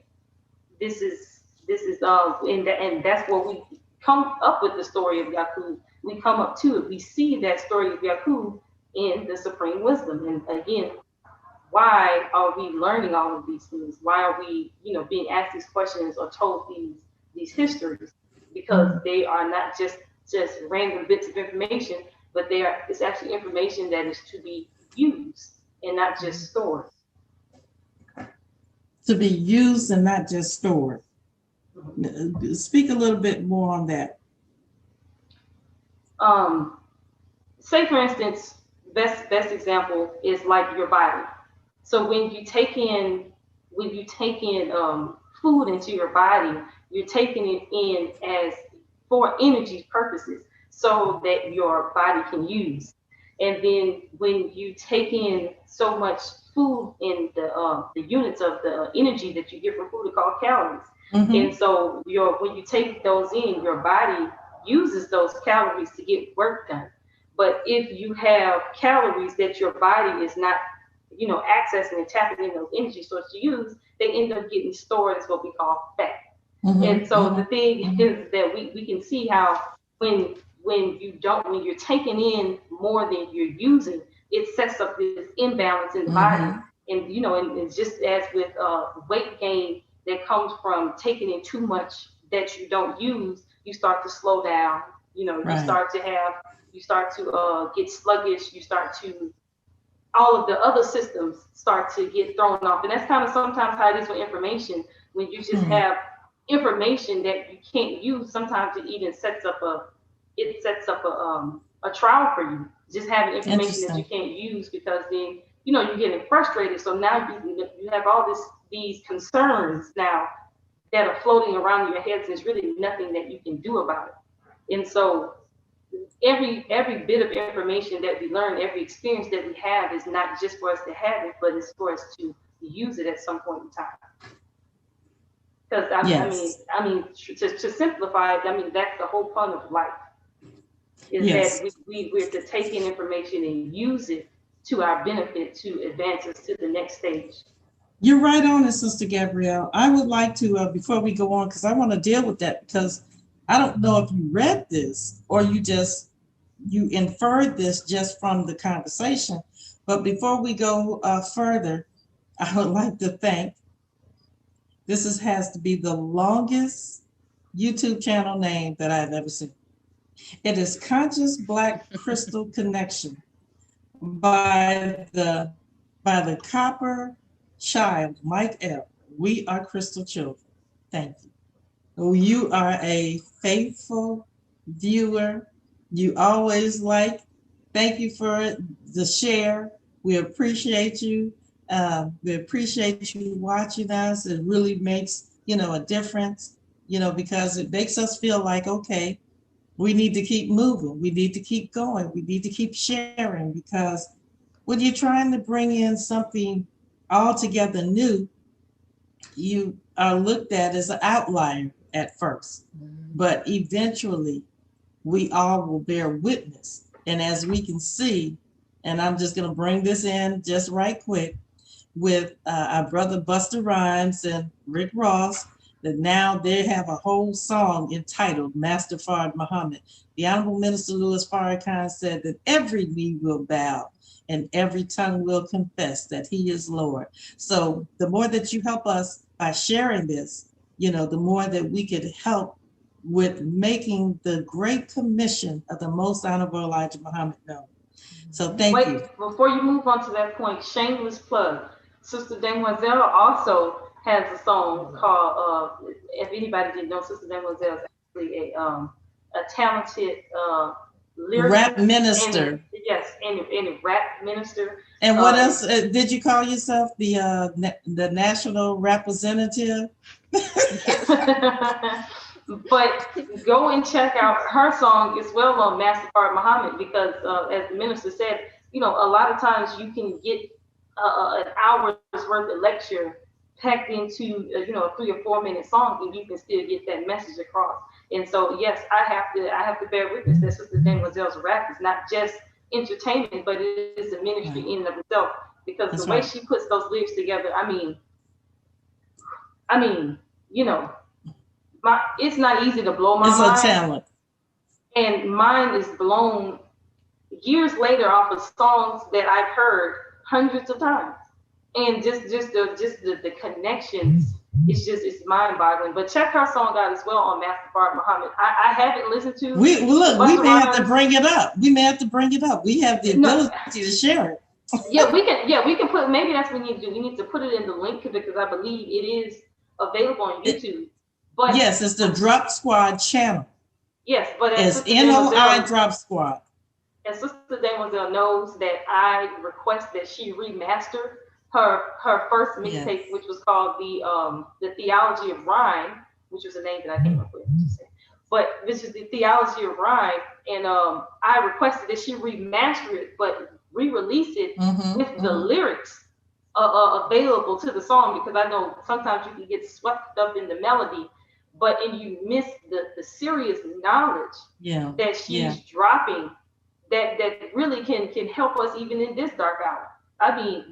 this is and that's what we come up with the story of Yakub. We come up to it. We see that story of Yakub in the Supreme Wisdom. And again, why are we learning all of these things? Why are we, being asked these questions or told these histories? Because they are not just random bits of information, but it's actually information that is to be used and not just stored. To be used and not just stored. Speak a little bit more on that. Say for instance, best example is like your body. So when you take in food into your body, you're taking it in as for energy purposes, so that your body can use. And then when you take in so much food in the units of the energy that you get from food are called calories. And so when you take those in, your body uses those calories to get work done. But if you have calories that your body is not, accessing and tapping in those energy sources to use, they end up getting stored as what we call fat. And so the thing is that we can see how when you're taking in more than you're using, it sets up this imbalance in the body And and it's just as with weight gain that comes from taking in too much that you don't use, you start to slow down. You start to get sluggish. You start to all of the other systems start to get thrown off. And that's kind of sometimes how it is with information. When you just have information that you can't use, sometimes it even sets up a trial for you. Just having information that you can't use, because then you're getting frustrated. So now you have all these concerns now that are floating around in your heads. There's really nothing that you can do about it. And so every bit of information that we learn, every experience that we have, is not just for us to have it, but it's for us to use it at some point in time. Because I mean, to simplify it, that's the whole fun of life. Is that we're to take in information and use it to our benefit to advance us to the next stage. You're right on it, Sister Gabrielle. I would like to, before we go on, because I want to deal with that, because I don't know if you read this or you inferred this just from the conversation. But before we go further, I would like to thank, has to be the longest YouTube channel name that I've ever seen. It is Conscious Black Crystal Connection by the Copper Child, Mike L. We are crystal children. Thank you. You are a faithful viewer. You always like. Thank you for the share. We appreciate you. We appreciate you watching us. It really makes, a difference, because it makes us feel like, okay, we need to keep moving. We need to keep going. We need to keep sharing, because when you're trying to bring in something altogether new, you are looked at as an outlier at first, but eventually we all will bear witness. And as we can see, and I'm just going to bring this in just right quick with our brother Busta Rhymes and Rick Ross, that now they have a whole song entitled Master Fard Muhammad. The Honorable Minister Louis Farrakhan said that every knee will bow and every tongue will confess that he is Lord. So the more that you help us by sharing this, the more that we could help with making the great commission of the Most Honorable Elijah Muhammad known. So thank you. Before you move on to that point, shameless plug. Sister Demoiselle also has a song called, if anybody didn't know, Sister Demoiselle is actually a talented lyric rap minister. And rap minister. And what else did you call yourself? The national representative? But go and check out her song as well on Master Fard Muhammad, because as the minister said, a lot of times you can get an hour's worth of lecture packed into a 3 or 4 minute song, and you can still get that message across. And so yes, I have to bear witness that Sister Demoiselle's rap is not just entertainment, but it is a ministry in and of itself, because that's the way she puts those lyrics together, it's not easy to blow my mind. It's a talent. And mine is blown years later off of songs that I've heard hundreds of times. And just the connections, it's mind-boggling. But check her song out as well on Master Fard Muhammad. I haven't listened to. We may have to bring it up. We have the ability to share it. we can put. Maybe that's what we need to do. We need to put it in the link, because I believe it is available on YouTube. But yes, it's the Drop Squad channel. Yes, but it's NOI Drop Squad. And Sister Demoiselle knows that I request that she remaster her first mixtape, which was called the Theology of Rhyme, which was a name that I came up with. But this is the Theology of Rhyme, and I requested that she remaster it, but re-release it with the lyrics available to the song, because I know sometimes you can get swept up in the melody, and you miss the serious knowledge that she's dropping that really can help us even in this dark hour.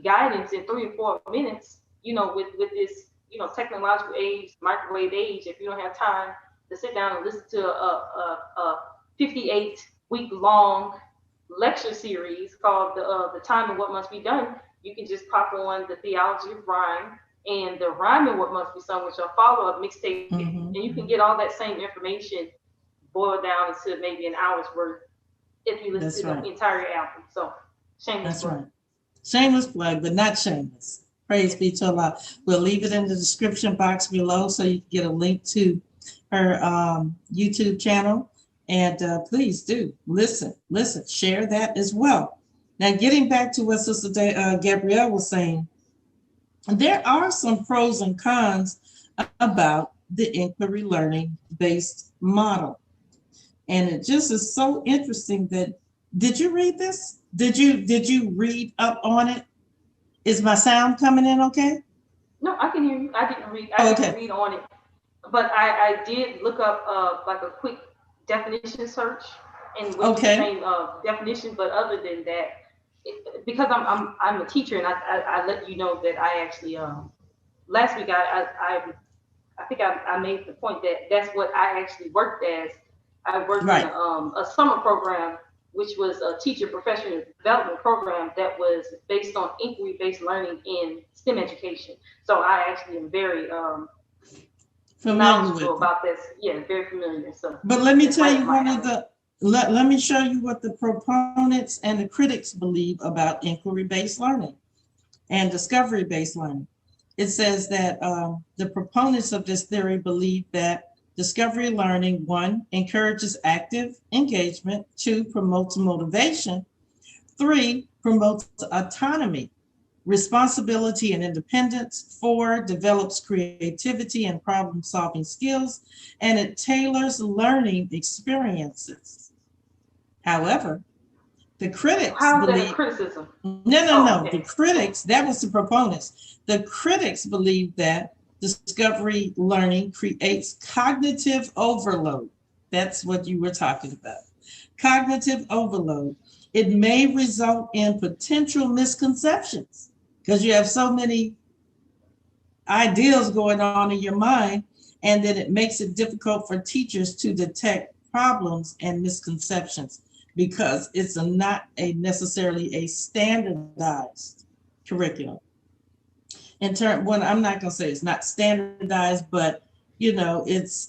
Guidance in 3 or 4 minutes, with this, technological age, microwave age, if you don't have time to sit down and listen to a 58-week long lecture series called the Time and What Must Be Done, You can just pop on the theology of rhyme and the rhyme and what must be sung, which will follow a mixtape, and you can get all that same information boiled down into maybe an hour's worth if you listen to the entire album. So shameless plug. Right. Shameless plug, but not shameless. Praise be to Allah. We'll leave it in the description box below so you can get a link to her YouTube channel. And please do listen, share that as well. Now, getting back to what Sister Gabrielle was saying, there are some pros and cons about the inquiry learning based model. And it just is so interesting that, did you read this? Did you read up on it? Is my sound coming in okay? No, I can hear you. I didn't read on it, but I did look up like a quick definition search and with the same definition. But other than that, because I'm a teacher, and I let you know that I actually last week I think I made the point that that's what I actually worked as. I worked in a summer program, which was a teacher professional development program that was based on inquiry-based learning in STEM education. So I actually am very knowledgeable about this. Yeah, very familiar. So, but let me tell you let me show you what the proponents and the critics believe about inquiry-based learning and discovery-based learning. It says that the proponents of this theory believe that discovery learning, 1, encourages active engagement, 2, promotes motivation, 3, promotes autonomy, responsibility and independence, 4, develops creativity and problem-solving skills, and it tailors learning experiences. However, the critics believe... criticism? No. The critics, that was the proponents. The critics believe that discovery learning creates cognitive overload. That's what you were talking about. Cognitive overload. It may result in potential misconceptions because you have so many ideas going on in your mind, and then it makes it difficult for teachers to detect problems and misconceptions because it's not necessarily a standardized curriculum. In turn, well, I'm not going to say it's not standardized, but it's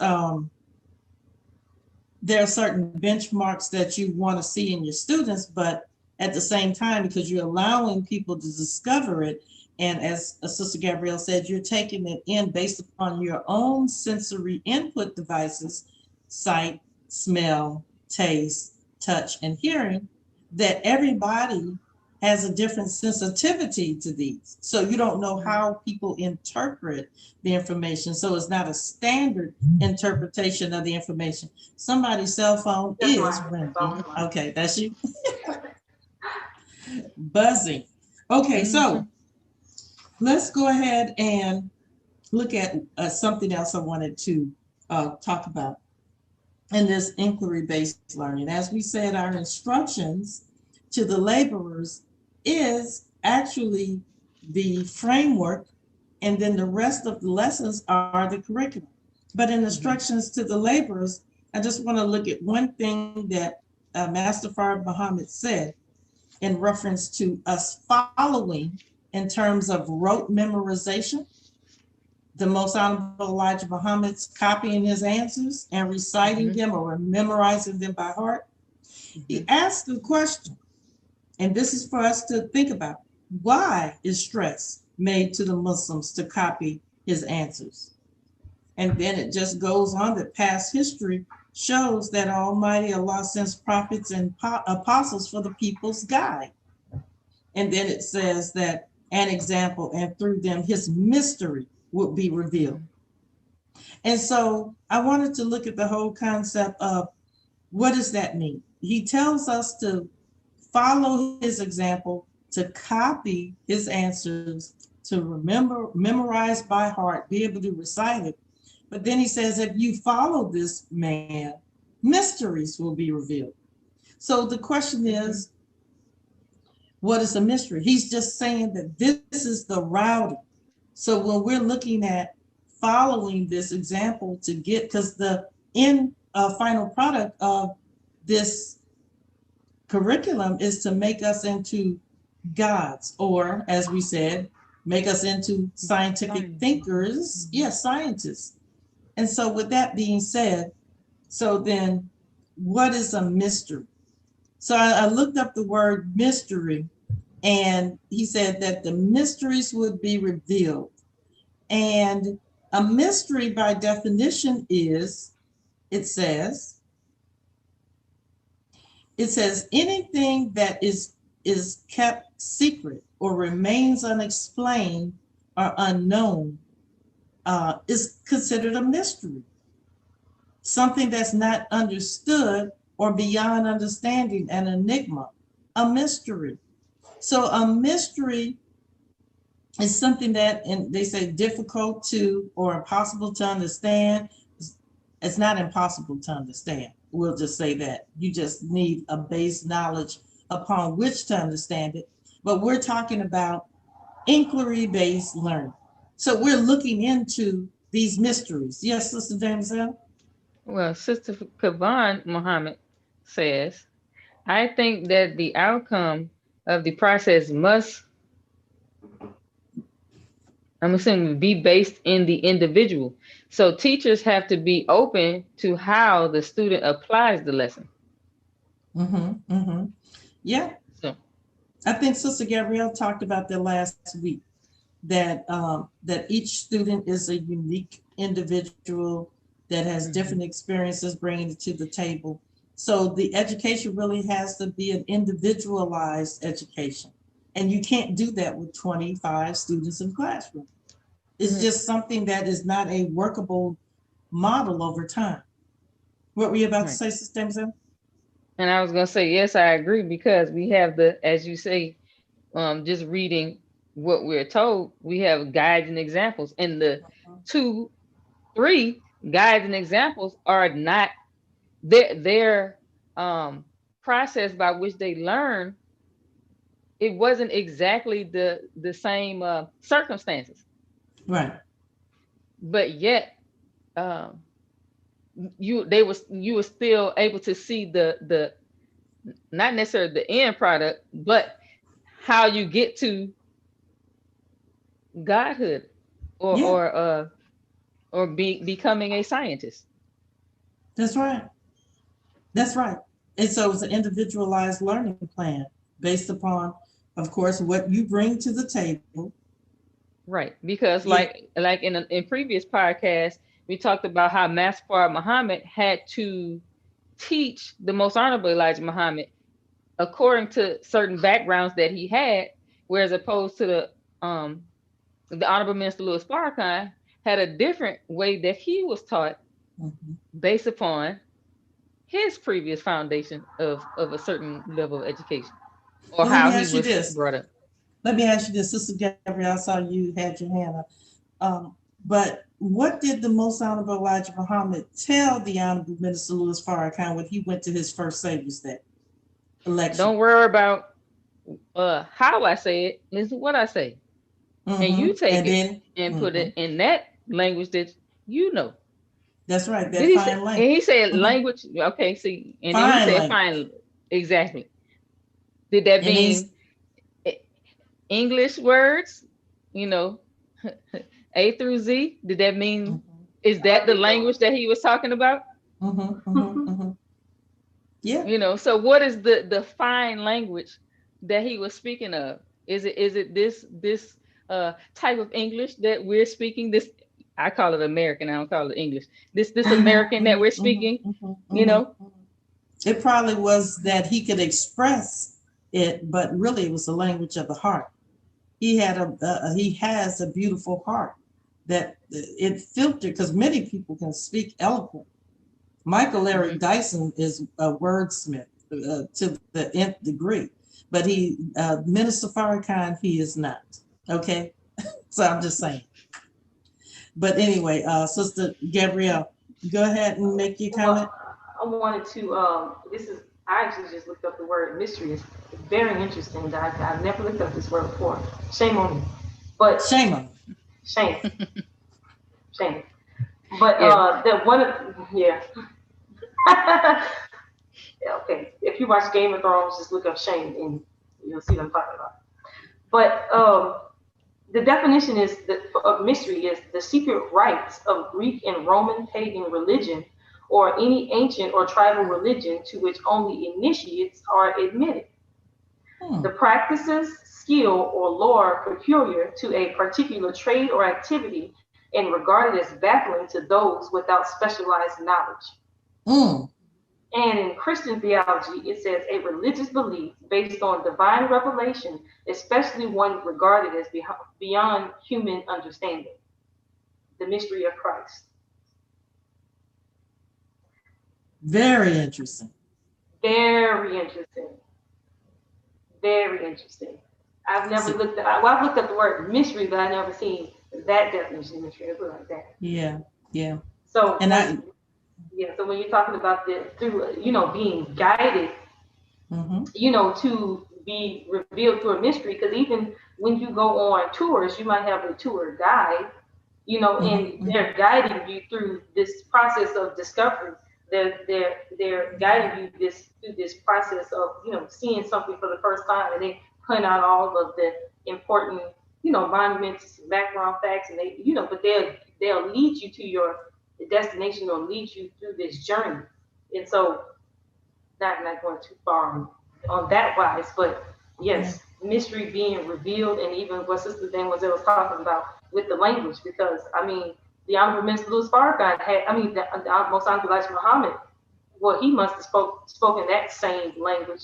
there are certain benchmarks that you want to see in your students, but at the same time, because you're allowing people to discover it, and as Sister Gabrielle said, you're taking it in based upon your own sensory input devices, sight, smell, taste, touch, and hearing, that everybody has a different sensitivity to these. So you don't know how people interpret the information. So it's not a standard interpretation of the information. Somebody's cell phone is ringing. Okay, that's you. Buzzing. Okay, so let's go ahead and look at something else I wanted to talk about in this inquiry-based learning. As we said, our instructions to the laborers is actually the framework, and then the rest of the lessons are the curriculum. But in instructions to the laborers, I just want to look at one thing that Master Farrakhan Muhammad said in reference to us following in terms of rote memorization. The Most Honorable Elijah Muhammad's copying his answers and reciting them or memorizing them by heart. He asked the question, and this is for us to think about, why is stress made to the Muslims to copy his answers? And then it just goes on that past history shows that Almighty Allah sends prophets and apostles for the people's guide. And then it says that an example, and through them his mystery would be revealed. And so I wanted to look at the whole concept of what does that mean? He tells us to follow his example, to copy his answers, to memorize by heart, be able to recite it. But then he says, if you follow this man, mysteries will be revealed. So the question is, what is a mystery? He's just saying that this is the routing. So when we're looking at following this example to get, because the end final product of this curriculum is to make us into gods, or as we said, make us into scientific thinkers. Yes, scientists. And so with that being said, so then what is a mystery? So I looked up the word mystery, and he said that the mysteries would be revealed. And a mystery by definition is, it says anything that is kept secret or remains unexplained or unknown is considered a mystery. Something that's not understood or beyond understanding, an enigma, a mystery. So a mystery is something that, and they say difficult to or impossible to understand. It's not impossible to understand. We'll just say that. You just need a base knowledge upon which to understand it. But we're talking about inquiry-based learning. So we're looking into these mysteries. Yes, Sister Jameson? Well, Sister Kavan Muhammad says, I think that the outcome of the process must, I'm assuming, be based in the individual. So teachers have to be open to how the student applies the lesson. Yeah. So I think Sister Gabrielle talked about that last week, that that each student is a unique individual that has different experiences bringing it to the table. So the education really has to be an individualized education. And you can't do that with 25 students in the classroom. It's just something that is not a workable model over time. What were you about to say, Sister Jameson? And I was going to say, yes, I agree, because we have as you say, just reading what we're told, we have guides and examples. And the 3 guides and examples are not their process by which they learn. It wasn't exactly the same circumstances. Right. But yet, you were still able to see the not necessarily the end product, but how you get to godhood, or becoming a scientist. That's right. That's right. And so it's an individualized learning plan based upon, of course, what you bring to the table. Right. Because like in previous podcasts, we talked about how Master Muhammad had to teach the Most Honorable Elijah Muhammad according to certain backgrounds that he had, whereas opposed to the Honorable Minister Louis Farrakhan had a different way that he was taught based upon his previous foundation of a certain level of education, or how he was brought up. Let me ask you this, Sister Gabrielle, I saw you had your hand up. But what did the Most Honorable Elijah Muhammad tell the Honorable Minister Louis Farrakhan when he went to his first Savior's Day election? Don't worry about how I say it, it's what I say. And you take it and put it in that language that you know. That's right, that fine language. And he said language, okay, see, and then he said fine, exactly. Did that mean English words, A through Z? Did that mean, is that the language that he was talking about? Yeah. So what is the fine language that he was speaking of? Is it this type of English that we're speaking? This, I call it American, I don't call it English. This American that we're speaking, It probably was that he could express it, but really it was the language of the heart. He has a beautiful heart that it filtered, because many people can speak eloquent. Michael Larry Dyson is a wordsmith to the nth degree, but Minister Farrakhan, he is not. Okay, so I'm just saying. But anyway, Sister Gabrielle, go ahead and make your comment. I wanted to. I actually just looked up the word mystery. It's very interesting. I've never looked up this word before. Shame on me. But shame on me. Shame. Shame. But that one of yeah. Okay. If you watch Game of Thrones, just look up shame and you'll see what I'm talking about. But the definition of mystery is the secret rites of Greek and Roman pagan religion, or any ancient or tribal religion to which only initiates are admitted. The practices, skill, or lore peculiar to a particular trade or activity and regarded as baffling to those without specialized knowledge. And in Christian theology, it says a religious belief based on divine revelation, especially one regarded as beyond human understanding. The mystery of Christ. Very interesting. Very interesting. Very interesting. I've never looked at, well, I've looked up the word mystery, but I've never seen that definition of mystery. It's like that. Yeah, yeah. So, And so when you're talking about the through, being guided, to be revealed through a mystery, because even when you go on tours, you might have a tour guide, and they're guiding you through this process of discovery. They're guiding you through this process of seeing something for the first time, and they point out all of the important monuments, background facts, and they but they'll lead you to your destination or lead you through this journey. And so, not going too far on that wise, but yes, mystery being revealed, and even what Sister Dan was talking about with the language, because the Honorable Minister Louis Farrakhan had, the Most Honorable Elijah Muhammad, well, he must have spoken that same language,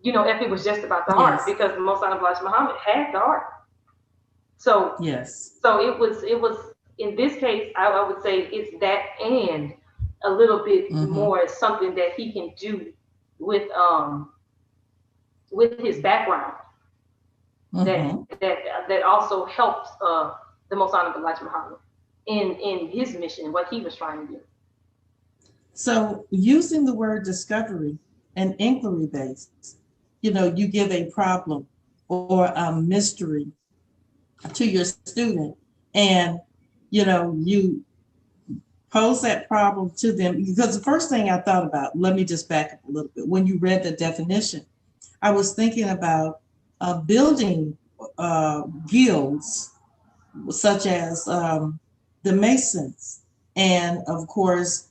if it was just about the heart, because the Most Honorable Elijah Muhammad had the heart. So so it was in this case, I would say it's that and a little bit more something that he can do with his background that also helps the Most Honorable Elijah Muhammad in his mission, what he was trying to do. So using the word discovery and inquiry based, you give a problem or a mystery to your student, and you pose that problem to them, because the first thing I thought about, let me just back up a little bit. When you read the definition, I was thinking about building guilds such as the Masons. And of course,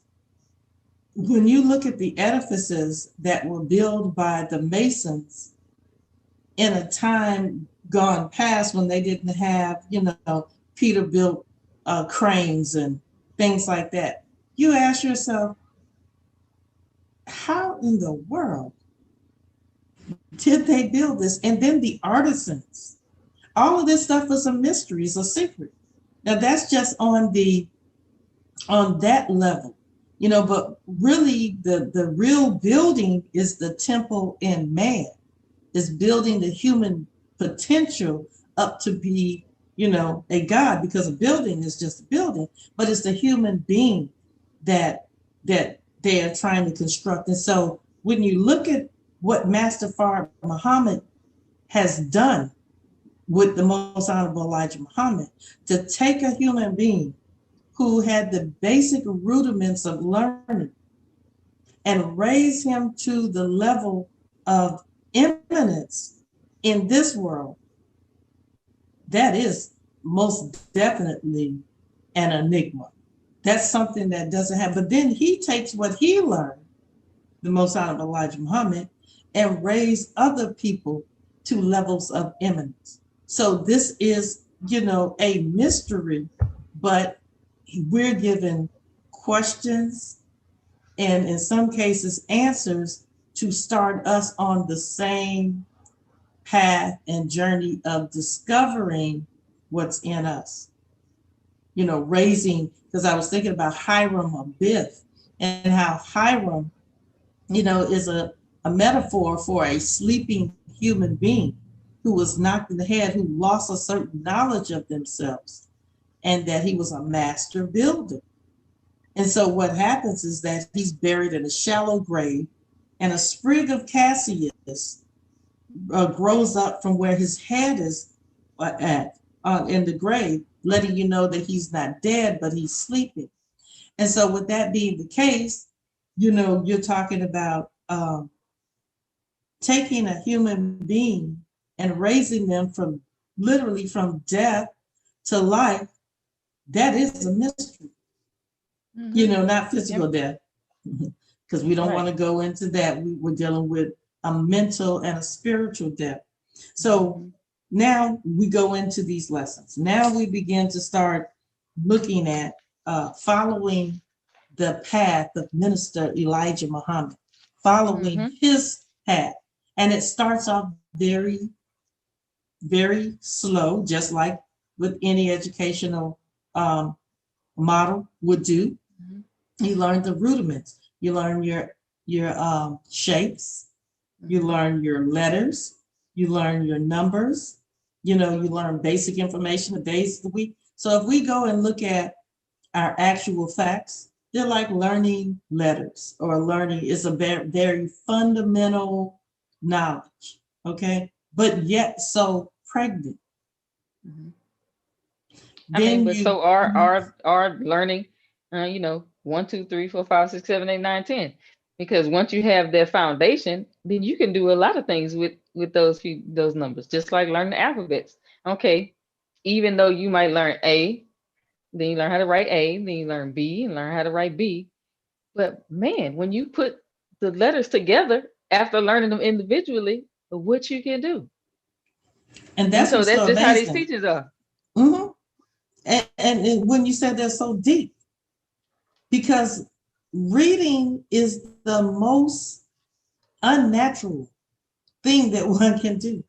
when you look at the edifices that were built by the Masons in a time gone past when they didn't have, Peterbilt cranes and things like that, you ask yourself, how in the world did they build this? And then the artisans, all of this stuff is a mystery, is a secret. Now that's just on that level, but really the real building is the temple in man, is building the human potential up to be, a God, because a building is just a building, but it's the human being that they are trying to construct. And so when you look at what Master Farrakhan Muhammad has done with the Most Honorable Elijah Muhammad, to take a human being who had the basic rudiments of learning and raise him to the level of eminence in this world, that is most definitely an enigma. That's something that doesn't happen. But then he takes what he learned, the Most Honorable Elijah Muhammad, and raise other people to levels of eminence. So this is, a mystery, but we're given questions and in some cases answers to start us on the same path and journey of discovering what's in us. Raising, because I was thinking about Hiram Abiff and how Hiram, is a metaphor for a sleeping human being who was knocked in the head, who lost a certain knowledge of themselves, and that he was a master builder. And so what happens is that he's buried in a shallow grave, and a sprig of cassius grows up from where his head is at in the grave, letting you know that he's not dead, but he's sleeping. And so with that being the case, you're talking about taking a human being and raising them from literally from death to life, that is a mystery. Not physical death, because we don't want to go into that. We're dealing with a mental and a spiritual death. So now we go into these lessons. Now we begin to start looking at following the path of Minister Elijah Muhammad, following his path. And it starts off very, very slow, just like with any educational model would do. You learn the rudiments. You learn your shapes. You learn your letters. You learn your numbers. You learn basic information, the days of the week. So if we go and look at our actual facts, they're like learning letters, or learning is a very, very fundamental knowledge, okay? But yet so pregnant. So our learning, 1, 2, 3, 4, 5, 6, 7, 8, 9, 10. Because once you have that foundation, then you can do a lot of things with those numbers, just like learning the alphabets. Okay, even though you might learn A, then you learn how to write A, then you learn B and learn how to write B. But man, when you put the letters together after learning them individually, what you can do. And that's so that's so just amazing. How these teachers are. And when you said they're so deep, because reading is the most unnatural thing that one can do,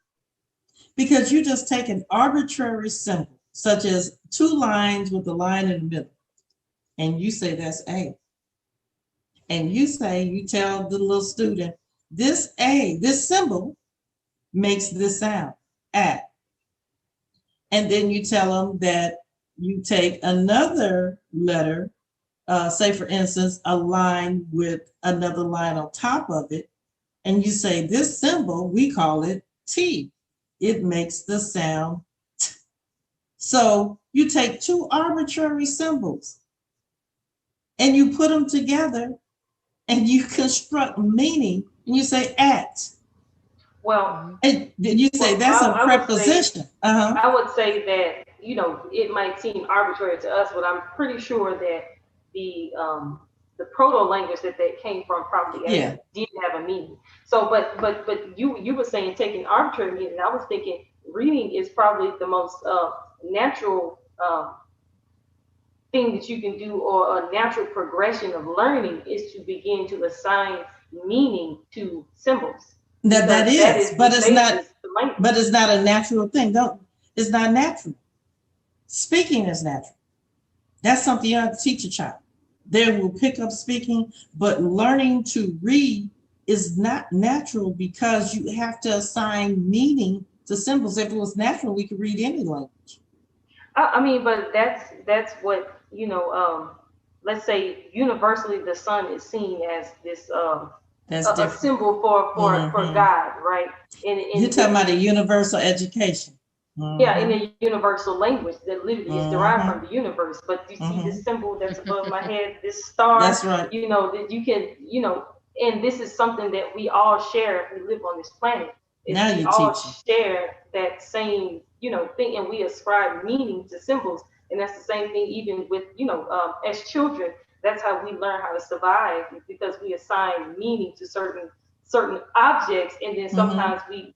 because you just take an arbitrary symbol, such as 2 lines with a line in the middle, and you say that's A. And you tell the little student, this A, this symbol makes this sound, at. And then you tell them that you take another letter, say for instance, a line with another line on top of it, and you say this symbol, we call it T. It makes the sound T. So you take 2 arbitrary symbols and you put them together and you construct meaning, and you say at. Well, and you say that's a preposition. I would say that, it might seem arbitrary to us, but I'm pretty sure that the proto language that came from probably did have a meaning. So, but you were saying taking arbitrary meaning. I was thinking reading is probably the most natural thing that you can do, or a natural progression of learning, is to begin to assign meaning to symbols. That is, but it's not. But it's not a natural thing. It's not natural. Speaking is natural. That's something you have to teach a child. They will pick up speaking, but learning to read is not natural, because you have to assign meaning to symbols. If it was natural, we could read any language. I mean, but that's what, let's say universally the sun is seen as this a symbol for God, right? And you're talking about a universal education. Yeah, in a universal language that literally is derived from the universe. But you see this symbol that's above my head, this star. That's right. That you can, and this is something that we all share if we live on this planet. Now we all share that same, thing, and we ascribe meaning to symbols. And that's the same thing even with, as children. That's how we learn how to survive, because we assign meaning to certain objects, and then sometimes we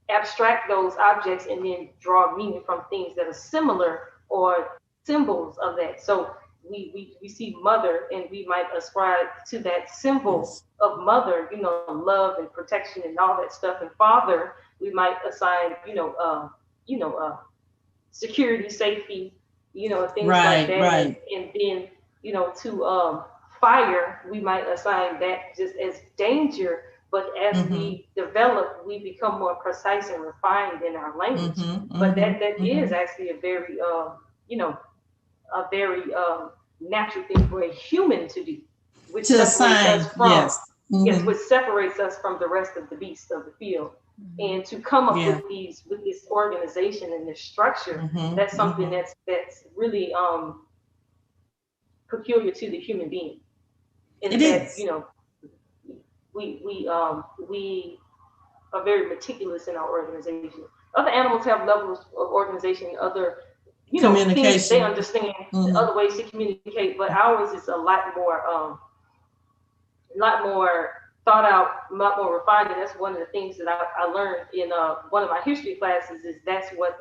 abstract those objects and then draw meaning from things that are similar or symbols of that. So we see mother, and we might ascribe to that symbol of mother, love and protection and all that stuff. And father, we might assign, security, safety, things like that. Right. And then, to fire, we might assign that just as danger. But as we develop, we become more precise and refined in our language. But that is actually a very, a very natural thing for a human to do, which separates us from which separates us from the rest of the beasts of the field. And to come up with this organization and this structure, that's something that's really peculiar to the human being. And it that, is. we are very meticulous in our organization. Other animals have levels of organization, other, things that they understand, other ways to communicate, but ours is a lot more thought out, a lot more refined. And that's one of the things that I learned in one of my history classes, is that's what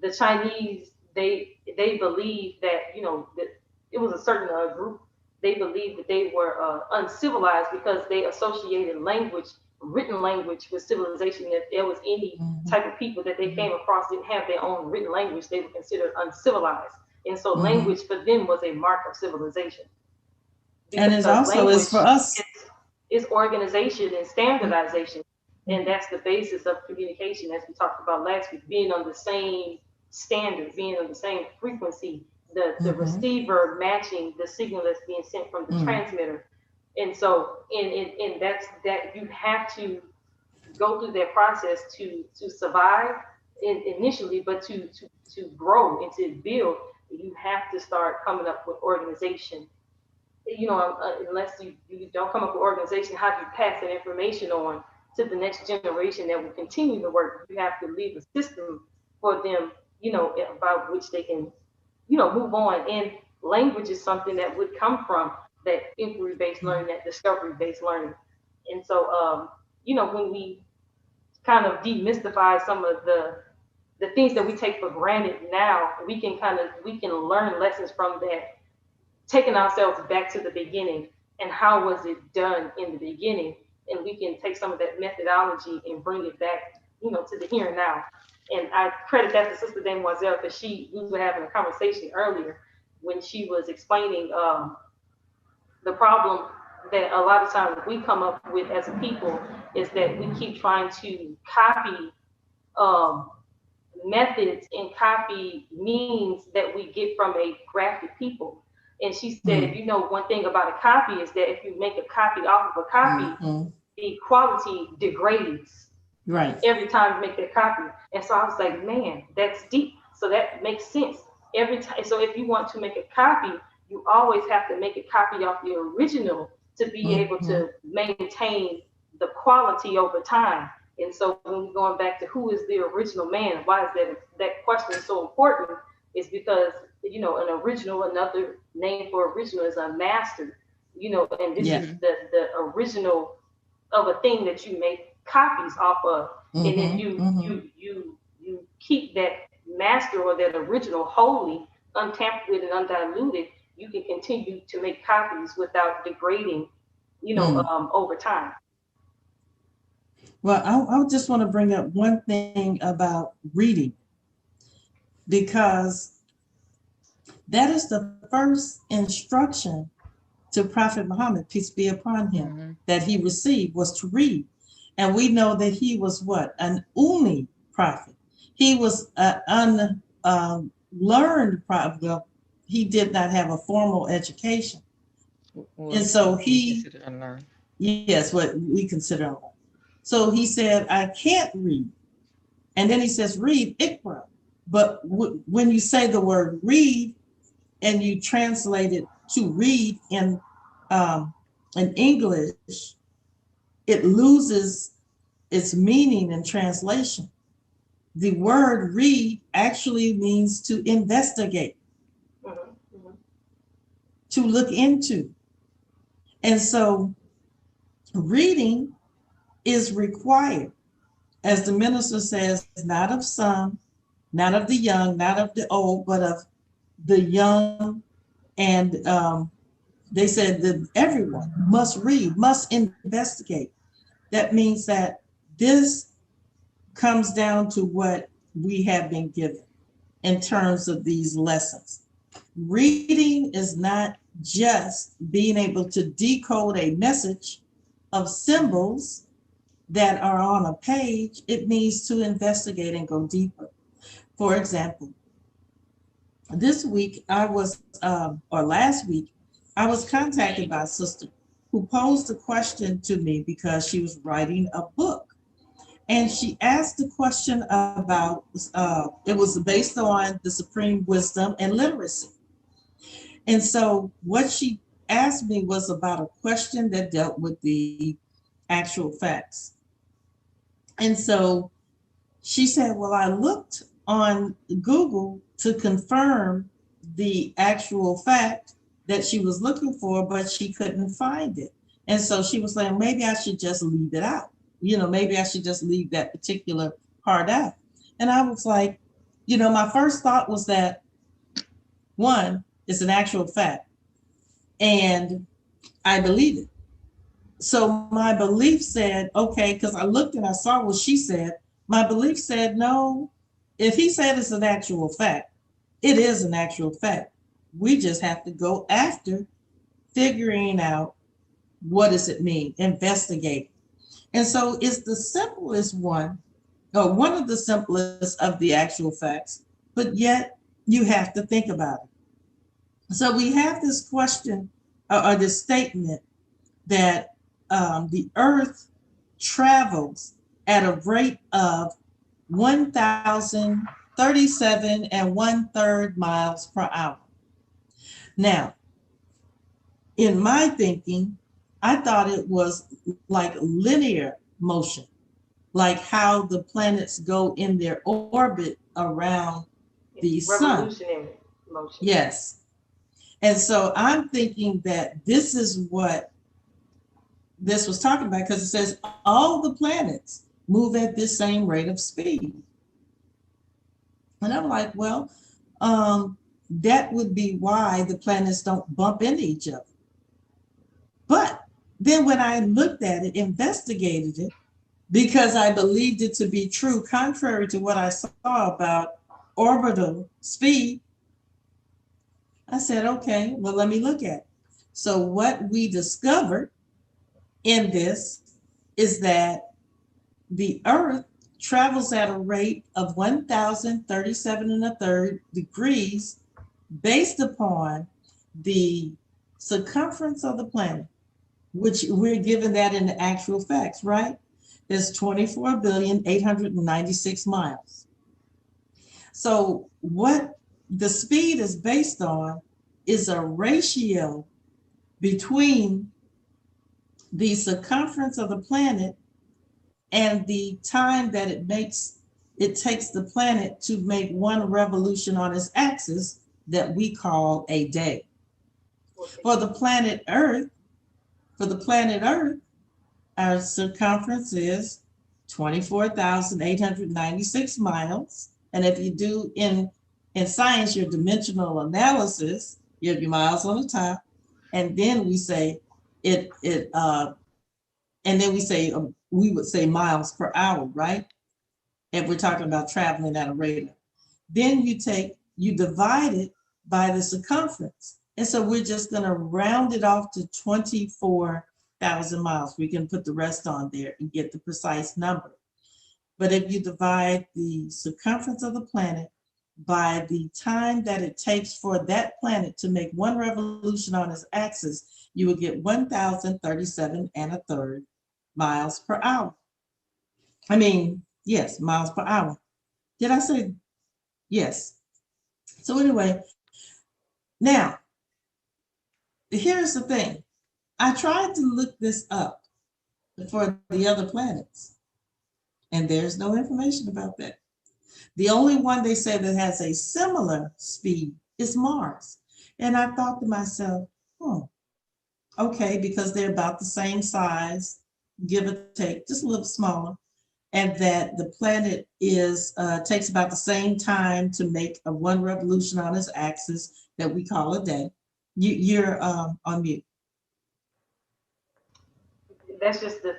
the Chinese, they believe that, that it was a certain group. They believed that they were uncivilized because they associated written language with civilization. If there was any type of people that they came across didn't have their own written language, they were considered uncivilized. And so language for them was a mark of civilization. And it's also is for us. Is organization and standardization. And that's the basis of communication, as we talked about last week, being on the same standard, being on the same frequency, the receiver matching the signal that's being sent from the transmitter. And so, and that's that you have to go through that process to survive initially, but to grow and to build, you have to start coming up with organization. Unless you don't come up with organization, how do you pass that information on to the next generation that will continue the work? You have to leave a system for them, about which they can, move on. And language is something that would come from that inquiry-based learning, that discovery-based learning. And so, when we kind of demystify some of the things that we take for granted now, we can learn lessons from that, taking ourselves back to the beginning and how was it done in the beginning. And we can take some of that methodology and bring it back, to the here and now. And I credit that to Sister Demoiselle, because we were having a conversation earlier when she was explaining the problem that a lot of times we come up with as a people, is that we keep trying to copy methods and copy means that we get from a graphic people. And she said, one thing about a copy is that if you make a copy off of a copy, the quality degrades. Right. Every time you make that copy. And so I was like, man, that's deep. So that makes sense. Every time. So if you want to make a copy, you always have to make a copy off the original to be able to maintain the quality over time. And so when we're going back to who is the original man, why is that question so important? Is because, an original, another name for original is a master, and this is the original of a thing that you make copies off of. And then you keep that master or that original holy, untampered with and undiluted, you can continue to make copies without degrading, over time. Well, I just want to bring up one thing about reading, because that is the first instruction to Prophet Muhammad, peace be upon him, that he received, was to read. And we know that he was what? An Ummi prophet. He was an unlearned prophet. Well, he did not have a formal education. And so yes, what we consider unlearned. So he said, I can't read. And then he says, read Iqra. But when you say the word read and you translate it to read in English, it loses its meaning in translation. The word read actually means to investigate, to look into. And so reading is required, as the minister says, not of some, not of the young, not of the old, but of the young. And they said that everyone must read, must investigate. That means that this comes down to what we have been given in terms of these lessons. Reading is not just being able to decode a message of symbols that are on a page. It means to investigate and go deeper. For example, this week last week, I was contacted by a sister who posed a question to me because she was writing a book. And she asked the question about, it was based on the supreme wisdom and literacy. And so what she asked me was about a question that dealt with the actual facts. And so she said, well, I looked on Google to confirm the actual fact that she was looking for, but she couldn't find it. And so she was saying, maybe I should just leave it out. Maybe I should just leave that particular part out. And I was like, my first thought was that, one, it's an actual fact. And I believe it. So my belief said, okay, because I looked and I saw what she said. My belief said, no, if he said it's an actual fact, it is an actual fact. We just have to go after figuring out what does it mean, investigate. And so it's the simplest one, or one of the simplest of the actual facts, but yet you have to think about it. So we have this question or this statement that the earth travels at a rate of 1,037 and 1/3 miles per hour. Now, in my thinking, I thought it was like linear motion, like how the planets go in their orbit around the sun. Revolutionary motion. Yes. And so I'm thinking that this is what this was talking about, because it says all the planets move at this same rate of speed. And I'm like, well, that would be why the planets don't bump into each other. But then when I looked at it, investigated it, because I believed it to be true, contrary to what I saw about orbital speed, I said, okay, well, let me look at it. So what we discovered in this is that the Earth travels at a rate of 1,037 1/3 degrees based upon the circumference of the planet, which we're given that in the actual facts, right? There's 24,896 miles. So what the speed is based on is a ratio between the circumference of the planet and the time that it takes the planet to make one revolution on its axis that we call a day. For the planet Earth, our circumference is 24,896 miles. And if you do in science, your dimensional analysis, you have your miles on the top, and then we say and then we would say miles per hour, right? If we're talking about traveling at a rate. Then you divide it by the circumference. And so we're just going to round it off to 24,000 miles. We can put the rest on there and get the precise number. But if you divide the circumference of the planet by the time that it takes for that planet to make one revolution on its axis, you will get 1,037 1/3 miles per hour. Yes, miles per hour. Did I say yes? So anyway, now, here's the thing. I tried to look this up for the other planets, and there's no information about that. The only one they say that has a similar speed is Mars. And I thought to myself, okay, because they're about the same size, give or take, just a little smaller, and that the planet takes about the same time to make one revolution on its axis that we call a day. You're on mute. That's just the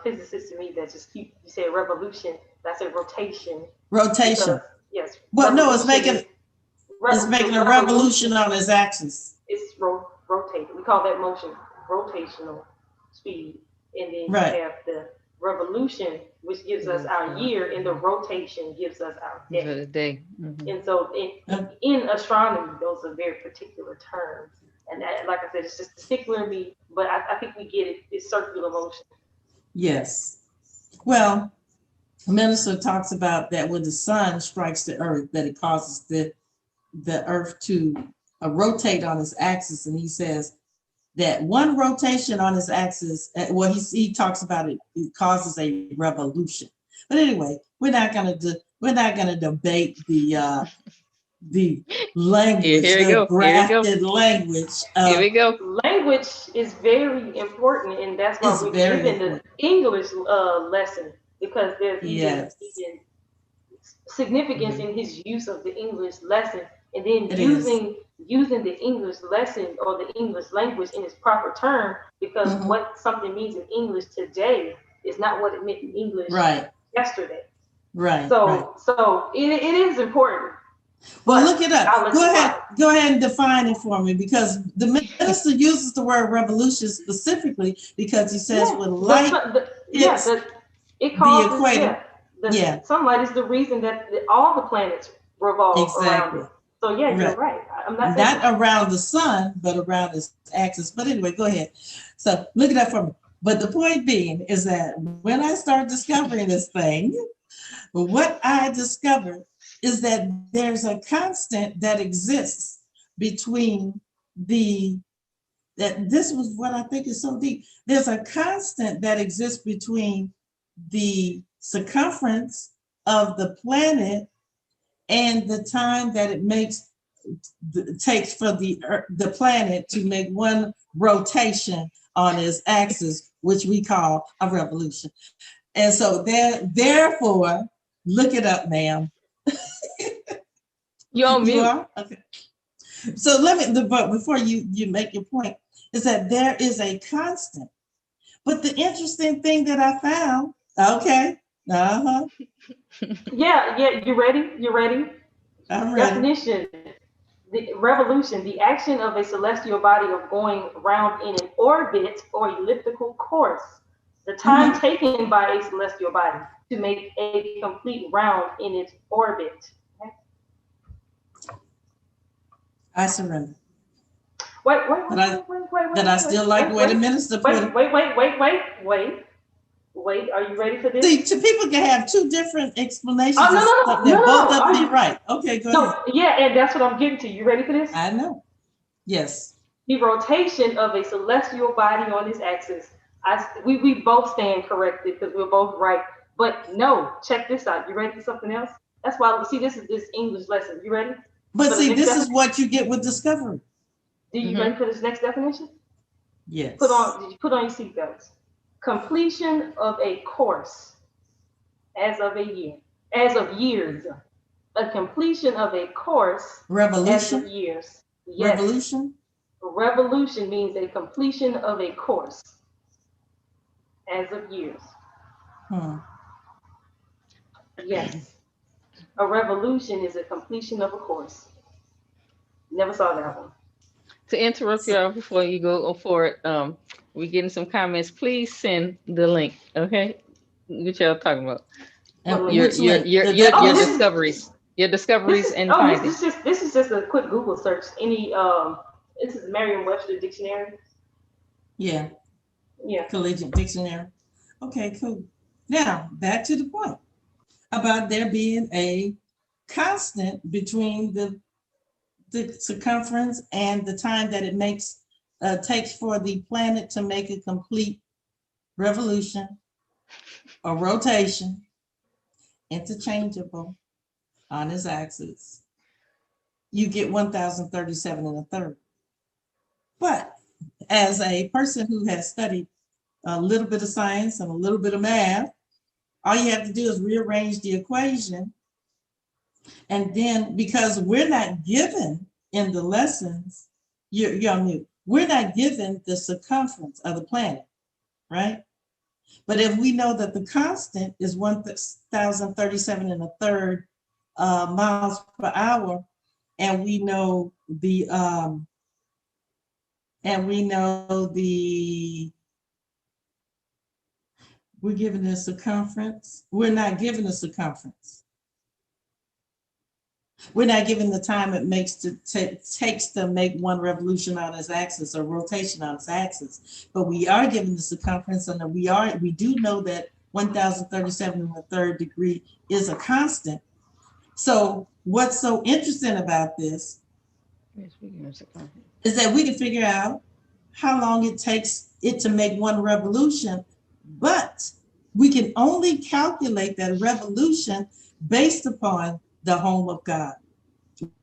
physicist to me that just you say revolution, that's a rotation. Rotation. Because, yes. Well, no, it's making a revolution on its axis. It's rotating. We call that motion rotational speed. And then right. You have the revolution, which gives us our year, and the rotation gives us our day. Mm-hmm. And so in astronomy, those are very particular terms. And that, like I said, it's just particular to me, but I think we get it. It's circular motion. Yes. Well, the minister talks about that when the sun strikes the earth, that it causes the earth to rotate on its axis. And he says that one rotation on his axis, well, he talks about it causes a revolution. But anyway, we're not gonna debate the language, Here we the go. grafted language. Here we go. Language is very important, and that's why It's we're very given the important. English lesson, because there's Yes. even significance in his use of the English lesson, and then It using the English lesson or the English language in its proper term, because Mhm. what something means in English today is not what it meant in English Right. yesterday. Right. So Right. so it is important. Well, But look it up. I'll let Go you ahead. fly. Go ahead and define it for me, because the minister uses the word revolution specifically because he says when light hits It the causes, equator. the Yeah. sunlight is the reason that all the planets revolve around Exactly. it. So yeah, you're Right. right. I'm not saying Not around the sun, but around its axis. But anyway, go ahead. So look it up for me. But the point being is that when I start discovering this thing, what I discovered is that there's a constant that exists between that this was what I think is so deep. There's a constant that exists between the circumference of the planet and the time that it takes for the planet to make one rotation on its axis, which we call a revolution. And so therefore, look it up, ma'am. You on You mute. are? Okay. So but before you make your point, is that there is a constant. But the interesting thing that I found, okay, yeah, you ready? You ready? I'm ready. Definition. The revolution, the action of a celestial body of going round in an orbit or elliptical course. The time taken by a celestial body to make a complete round in its orbit. Okay? I surrender. Wait. That I still like the way the minister put it. Wait. Are you ready for this? See, two people can have two different explanations Oh, of stuff that both of them be right. Okay, go ahead. Yeah, and that's what I'm getting to. You ready for this? I know. Yes. The rotation of a celestial body on its axis. We both stand corrected because we're both right. But no, check this out. You ready for something else? That's why, see, this is this English lesson. You ready? But see, this is what you get with discovery. Do you ready for this next definition? Yes. Did you put on your seatbelts? Completion of a course as of years. A completion of a course Revolution. As of years. Yes. Revolution. Revolution means a completion of a course as of years. Yes. A revolution is a completion of a course. Never saw that one. To interrupt y'all before you go for it, we're getting some comments. Please send the link, okay? What y'all talking about? Your discoveries. Your discoveries and findings. This is just a quick Google search. This is Merriam-Webster dictionary. Yeah. Yeah. Collegiate dictionary. Okay, cool. Now back to the point about there being a constant between the circumference and the time that it takes for the planet to make a complete revolution or rotation, interchangeable on its axis. You get 1,037 and a third. But as a person who has studied a little bit of science and a little bit of math, all you have to do is rearrange the equation. And then, because we're not given in the lessons, you're on mute. We're not given the circumference of the planet, right? But if we know that the constant is 1,037 and a third miles per hour, and we know we're given a circumference. We're not given a circumference. We're not given the time it takes to make one revolution on its axis or rotation on its axis, but we are given the circumference, and we do know that 1,037 and a third degree is a constant. So what's so interesting about this is that we can figure out how long it takes it to make one revolution, but we can only calculate that revolution based upon the home of God,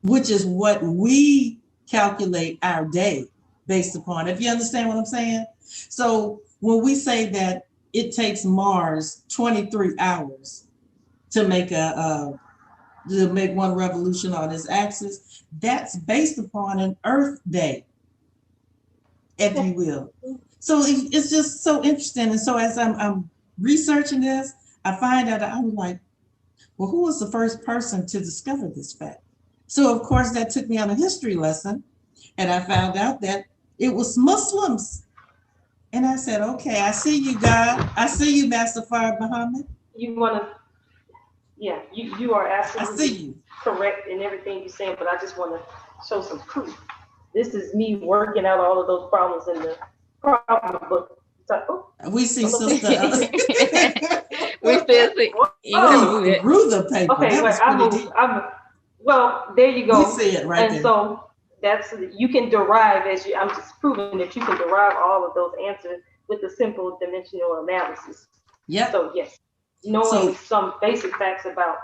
which is what we calculate our day based upon, if you understand what I'm saying. So when we say that it takes Mars 23 hours to make one revolution on its axis, that's based upon an Earth day, if you will. So it's just so interesting. And so as I'm researching this, I find out, I'm like, well, who was the first person to discover this fact? So of course that took me on a history lesson, and I found out that it was Muslims. And I said, okay, I see you, God. I see you, Master Fard Muhammad. You want to, yeah, you are I see absolutely you. correct in everything you're saying, but I just want to show some proof. This is me working out all of those problems in the problem book. So, We see Sister. We still see. You gotta move it. Through the paper. Okay, That was wait, pretty deep. well, there you go. We see it right and there. So that's, you can derive, I'm just proving that you can derive all of those answers with a simple dimensional analysis. Yep. So yes, knowing some basic facts about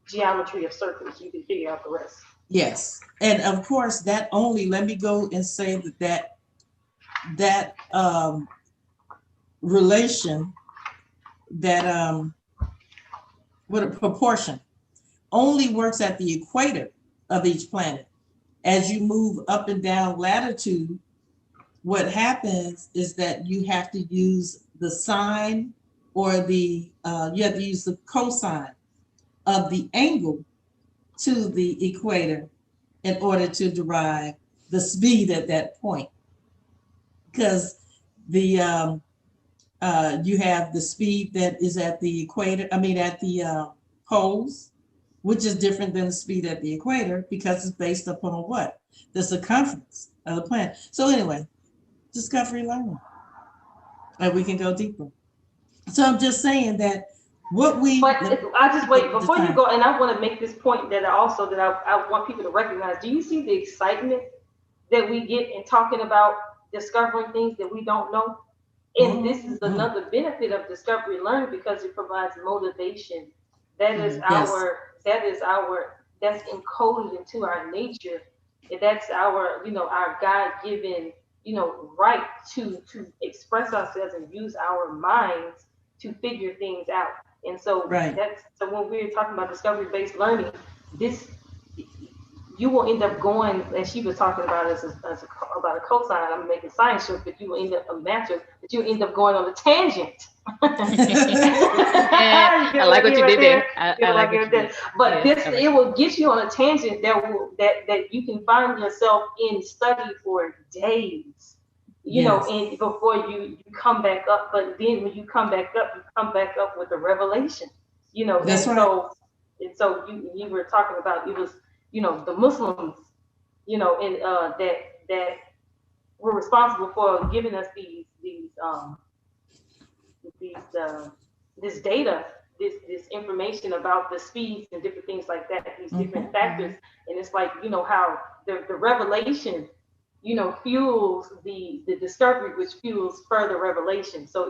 geometry of circles, you can figure out the rest. Yes. And of course, that only, let me go and say that relation, that what a proportion, only works at the equator of each planet. As you move up and down latitude, what happens is that you have to use the sine, or you have to use the cosine of the angle to the equator in order to derive the speed at that point. Because you have the speed that is at the equator, at the poles, which is different than the speed at the equator, because it's based upon what? The circumference of the planet. So anyway, discovery learning. And we can go deeper. So I'm just saying that I just wait before you go, and I want to make this point that I want people to recognize. Do you see the excitement that we get in talking about discovering things that we don't know? And this is another benefit of discovery learning, because it provides motivation. That's encoded into our nature. And that's our God-given, right to express ourselves and use our minds to figure things out. And so so when we're talking about discovery-based learning, you will end up going, as she was talking about about a cosine. I'm making science joke, but you will end up a matter, but you end up going on a tangent. I like what you did there. I like what you did. But it will get you on a tangent that you can find yourself in study for days. And before you come back up, but then when you come back up with a revelation. That's right. So you were talking about, it was the Muslims, that were responsible for giving us this data, this information about the speeds and different things like that, these different factors. And it's like, how the revelation, fuels the discovery, which fuels further revelation. So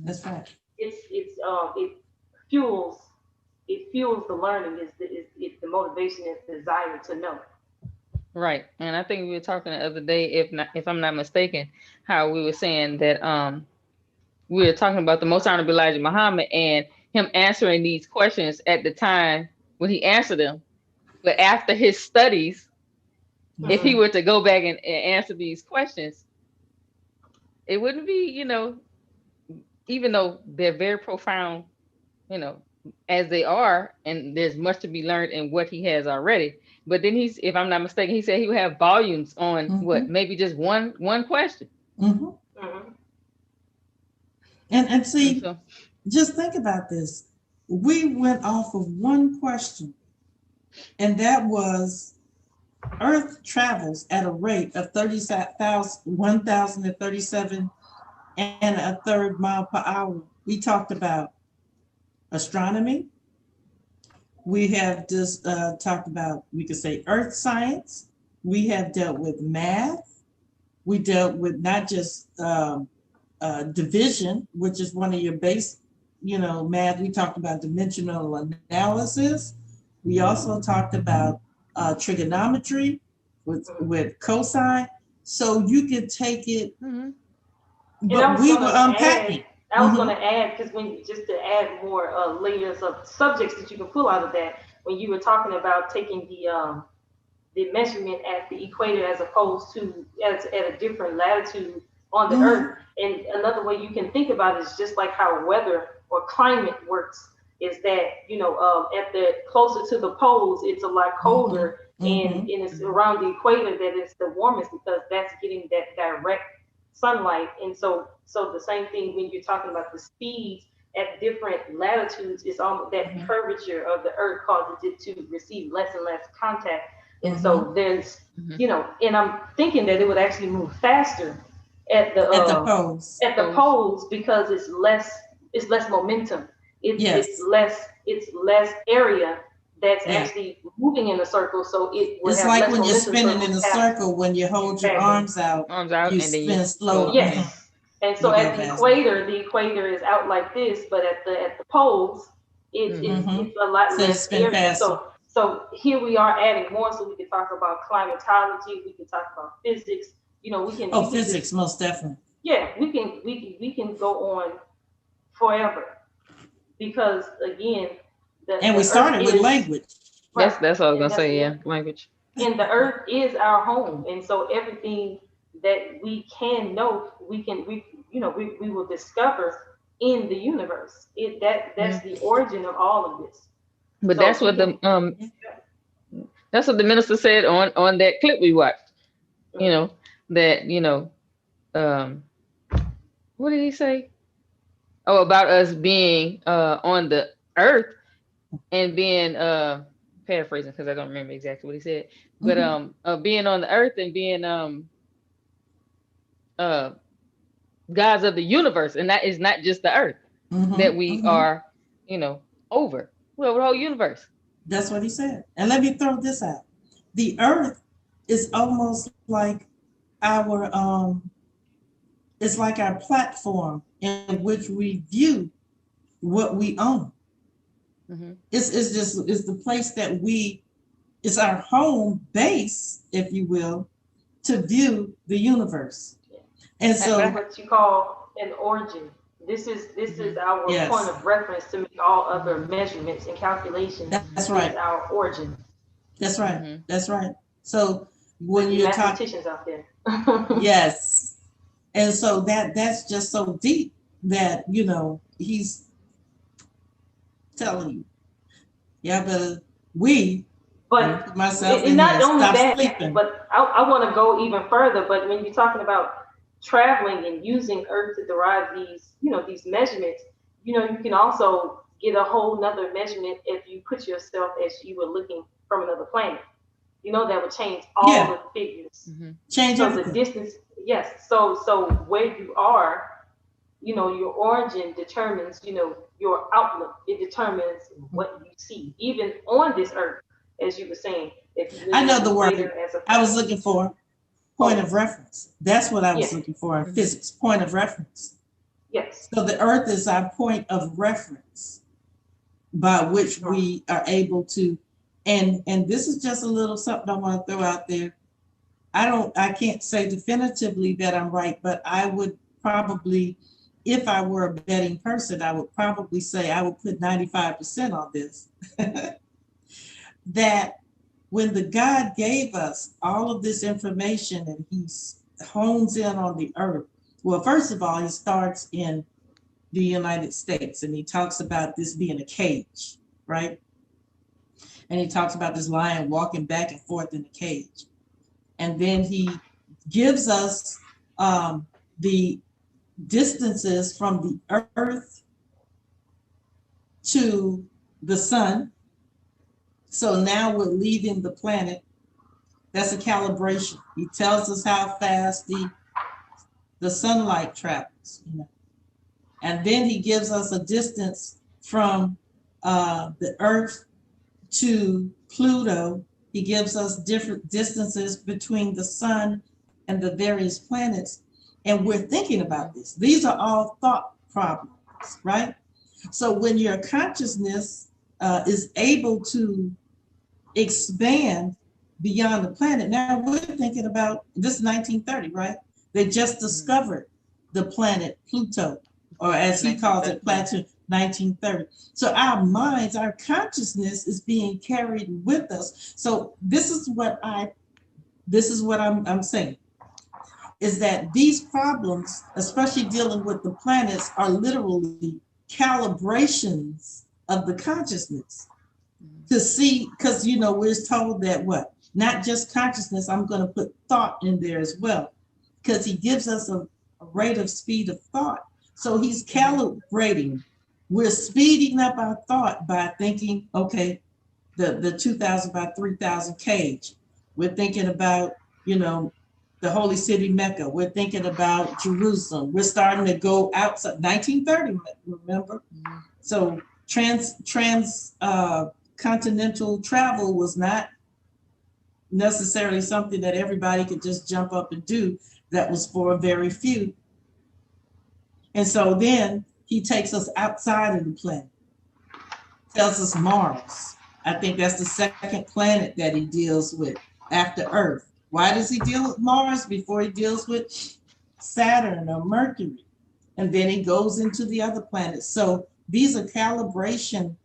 that's right. It fuels the learning, is the motivation, is the desire to know. Right. And I think we were talking the other day, if I'm not mistaken, how we were saying that we were talking about the Most Honorable Elijah Muhammad and him answering these questions at the time when he answered them. But after his studies, if he were to go back and answer these questions, it wouldn't be, even though they're very profound, as they are, and there's much to be learned in what he has already. But then if I'm not mistaken, he said he would have volumes on maybe just one question. And see, just think about this. We went off of one question, and that was Earth travels at a rate of 1,037 and a third mile per hour. We talked about astronomy. We have just talked about, we could say, earth science. We have dealt with math. We dealt with not just division, which is one of your base, math. We talked about dimensional analysis. We also talked about trigonometry with cosine. So you could take it, but we were unpacking. I was going to add, because just to add more layers of subjects that you can pull out of that, when you were talking about taking the measurement at the equator as opposed to at a different latitude on the Earth. And another way you can think about it is just like how weather or climate works, is that, at the closer to the poles, it's a lot colder, and it's around the equator that it's the warmest, because that's getting that direct sunlight. And so the same thing when you're talking about the speeds at different latitudes, it's almost that curvature of the Earth causes it to receive less and less contact. And so there's, and I'm thinking that it would actually move faster at the poles because it's less momentum. It's less area that's actually moving in a circle. So it will it's have like less when you're momentum spinning in a circle, when you hold your arms out, you and then spin slowly. Yes. And so at the equator is out like this, but at the poles, it's a lot less area. So here we are adding more, so we can talk about climatology, we can talk about physics. We can physics, most definitely. Yeah, we can go on forever, because again, we started with language. Right. That's what I was gonna say. Yeah, language. And the Earth is our home, and so everything that we can know, we will discover in the universe. That's the origin of all of this. But so that's what the minister said on that clip we watched. What did he say? Oh, about us being on the earth and being paraphrasing, because I don't remember exactly what he said, but being on the earth and being gods of the universe, and that is not just the earth that we are, over. Well, the whole universe. That's what he said. And let me throw this out. The earth is almost like our it's like our platform in which we view what we own. It's the place that it's our home base, if you will, to view the universe. And so that's what you call an origin. This is our point of reference to make all other measurements and calculations. That's right. Is our origin. That's right. That's right. So when you're mathematicians out there. Yes. And so that's just so deep that, he's telling you. Yeah, but myself and not only that, sleeping. but I want to go even further. But when you're talking about traveling and using Earth to derive these measurements, you can also get a whole nother measurement if you put yourself as you were looking from another planet. That would change all the figures. Change so everything. The distance, yes. So where you are, your origin determines, your outlook. It determines what you see, even on this Earth, as you were saying. I know the word I was looking for. Point of reference. That's what I was looking for in physics. Point of reference. Yes. So the Earth is our point of reference by which we are able to, and this is just a little something I want to throw out there. I can't say definitively that I'm right, but I would probably, if I were a betting person, I would probably say I would put 95% on this. That when the God gave us all of this information and he hones in on the earth, well, first of all, he starts in the United States and he talks about this being a cage, right? And he talks about this lion walking back and forth in a cage. And then he gives us the distances from the earth to the sun. So now we're leaving the planet. That's a calibration. He tells us how fast the sunlight travels. And then he gives us a distance from the earth to Pluto. He gives us different distances between the sun and the various planets, and we're thinking about this. These are all thought problems, right? So when your consciousness is able to expand beyond the planet, now we're thinking about this 1930, right? They just discovered the planet Pluto, or as he calls it, Plato, 1930. So our minds, our consciousness is being carried with us. So this is what I'm saying, is that these problems, especially dealing with the planets, are literally calibrations of the consciousness to see, because we're told that what? Not just consciousness, I'm going to put thought in there as well, because he gives us a rate of speed of thought. So he's calibrating. We're speeding up our thought by thinking, okay, the 2000 by 3000 cage. We're thinking about, the holy city Mecca. We're thinking about Jerusalem. We're starting to go outside. 1930, remember? So continental travel was not necessarily something that everybody could just jump up and do. That was for a very few. And so then he takes us outside of the planet, tells us Mars. I think that's the second planet that he deals with after Earth. Why does he deal with Mars before he deals with Saturn or Mercury? And then he goes into the other planets. So these are calibration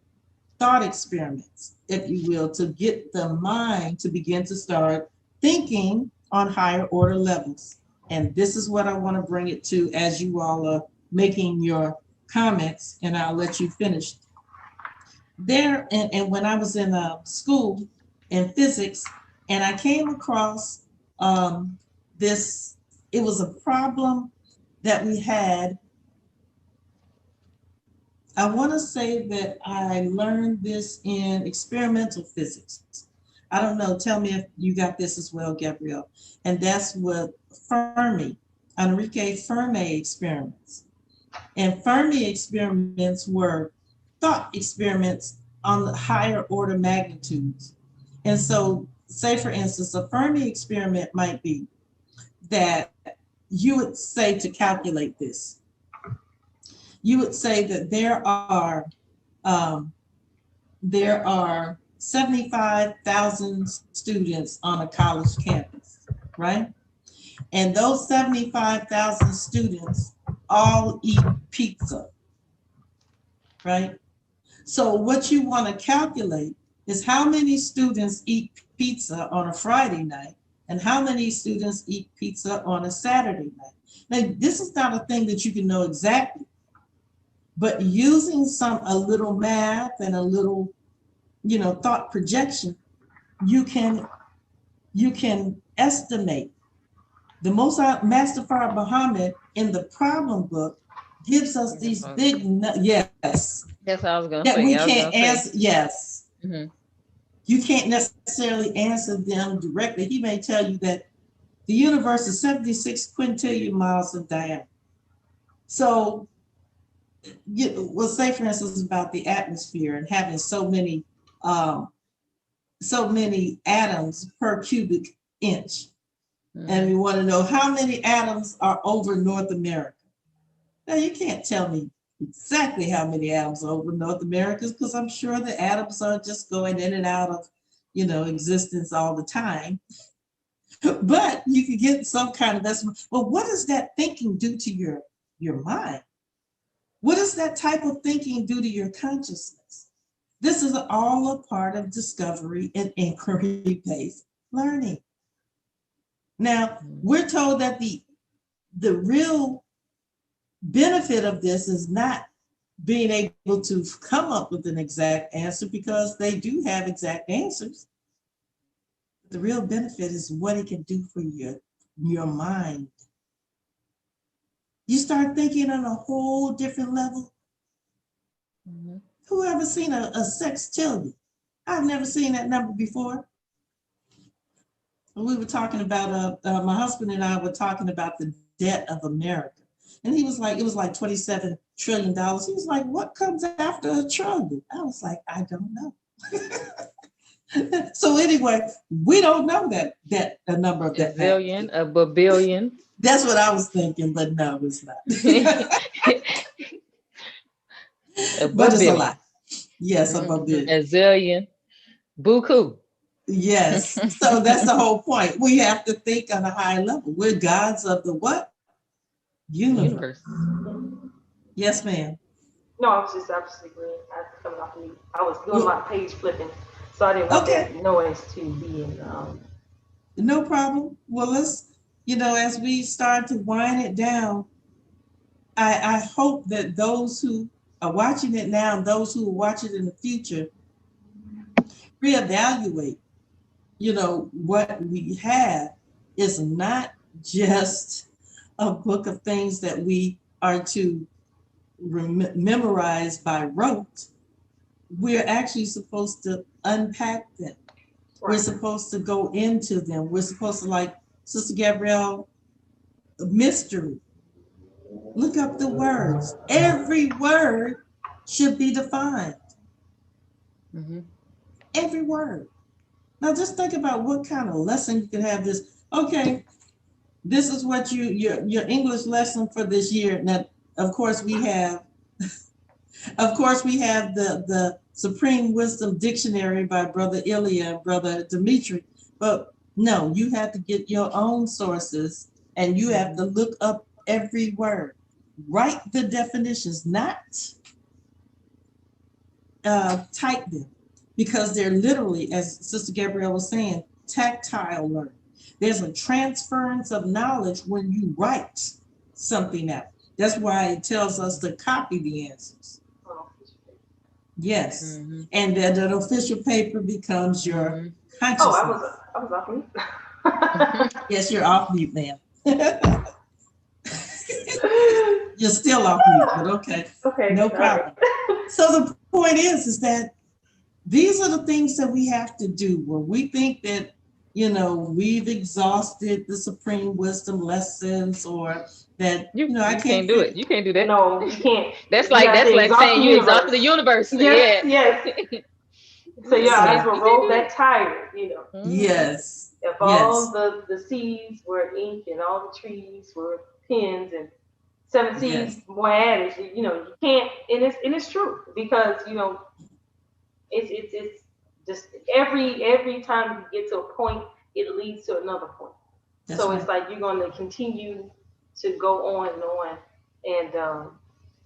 thought experiments, if you will, to get the mind to begin to start thinking on higher order levels. And this is what I want to bring it to as you all are making your comments, and I'll let you finish. There, and when I was in school in physics, and I came across this, it was a problem that we had. I want to say that I learned this in experimental physics. I don't know, tell me if you got this as well, Gabrielle. And that's what Enrique Fermi experiments. And Fermi experiments were thought experiments on the higher order magnitudes. And so, say for instance, a Fermi experiment might be that you would say, to calculate this, you would say that there are 75,000 students on a college campus, right? And those 75,000 students all eat pizza, right? So what you want to calculate is how many students eat pizza on a Friday night and how many students eat pizza on a Saturday night. Now, this is not a thing that you can know exactly, but using a little math and a little, thought projection, you can estimate. The Master Fard Muhammad in the problem book gives us these big, yes. That's what I was going to that say. we can't answer. Yes. Mm-hmm. You can't necessarily answer them directly. He may tell you that the universe is 76 quintillion miles in diameter. So, we'll say, for instance, about the atmosphere and having so many atoms per cubic inch. Mm-hmm. And we want to know how many atoms are over North America. Now, you can't tell me exactly how many atoms are over North America, because I'm sure the atoms are just going in and out of, existence all the time. But you can get some kind of estimate. Well, what does that thinking do to your mind? What does that type of thinking do to your consciousness? This is all a part of discovery and inquiry-based learning. Now, we're told that the real benefit of this is not being able to come up with an exact answer, because they do have exact answers. The real benefit is what it can do for your mind. You start thinking on a whole different level. Mm-hmm. Who ever seen a sextillion? I've never seen that number before. We were talking about, my husband and I were talking about the debt of America. And he was like, it was like $27 trillion. He was like, what comes after a trillion? I was like, I don't know. So anyway, we don't know that the number of A that zillion, magnitude. a babillion. That's what I was thinking, but no, it's not. A But it's a babillion. lot. Yes, a bit. A zillion. Buku. Yes. So that's the whole point. We have to think on a high level. We're gods of the what? Universe. Yes, ma'am. No, I was just agreeing. I was coming off mute. I was doing my page flipping, so I didn't want that noise to be in. No problem. Well, let's, as we start to wind it down, I hope that those who are watching it now and those who will watch it in the future reevaluate, what we have is not just a book of things that we are to memorize by rote. We're actually supposed to unpack them. We're supposed to go into them. We're supposed to, like Sister Gabrielle, mystery. Look up the words. Every word should be defined. Every word. Now just think about what kind of lesson you could have this. Okay, this is what your English lesson for this year. Now, of course, we have the Supreme Wisdom Dictionary by Brother Ilya and Brother Dimitri. But no, you have to get your own sources and you have to look up every word. Write the definitions, not type them, because they're literally, as Sister Gabrielle was saying, tactile learning. There's a transference of knowledge when you write something out. That's why it tells us to copy the answers. Yes. And that an official paper becomes your consciousness. Oh, I was off mute. Yes, you're off mute, ma'am. You're still off mute, but okay. Okay. No problem. Right. So the point is that these are the things that we have to do when we think that, we've exhausted the supreme wisdom lessons, or that, I can't do it. You can't do that. No, you can't. That's like saying you exhausted the universe. Yes, yeah. Yes. So you might as well roll that tire, Yes. If all the seeds were ink and all the trees were pens and 7 seeds more added, you can't, and it's true, because it's just every time you get to a point, it leads to another point. That's It's like you're going to continue to go on and on, and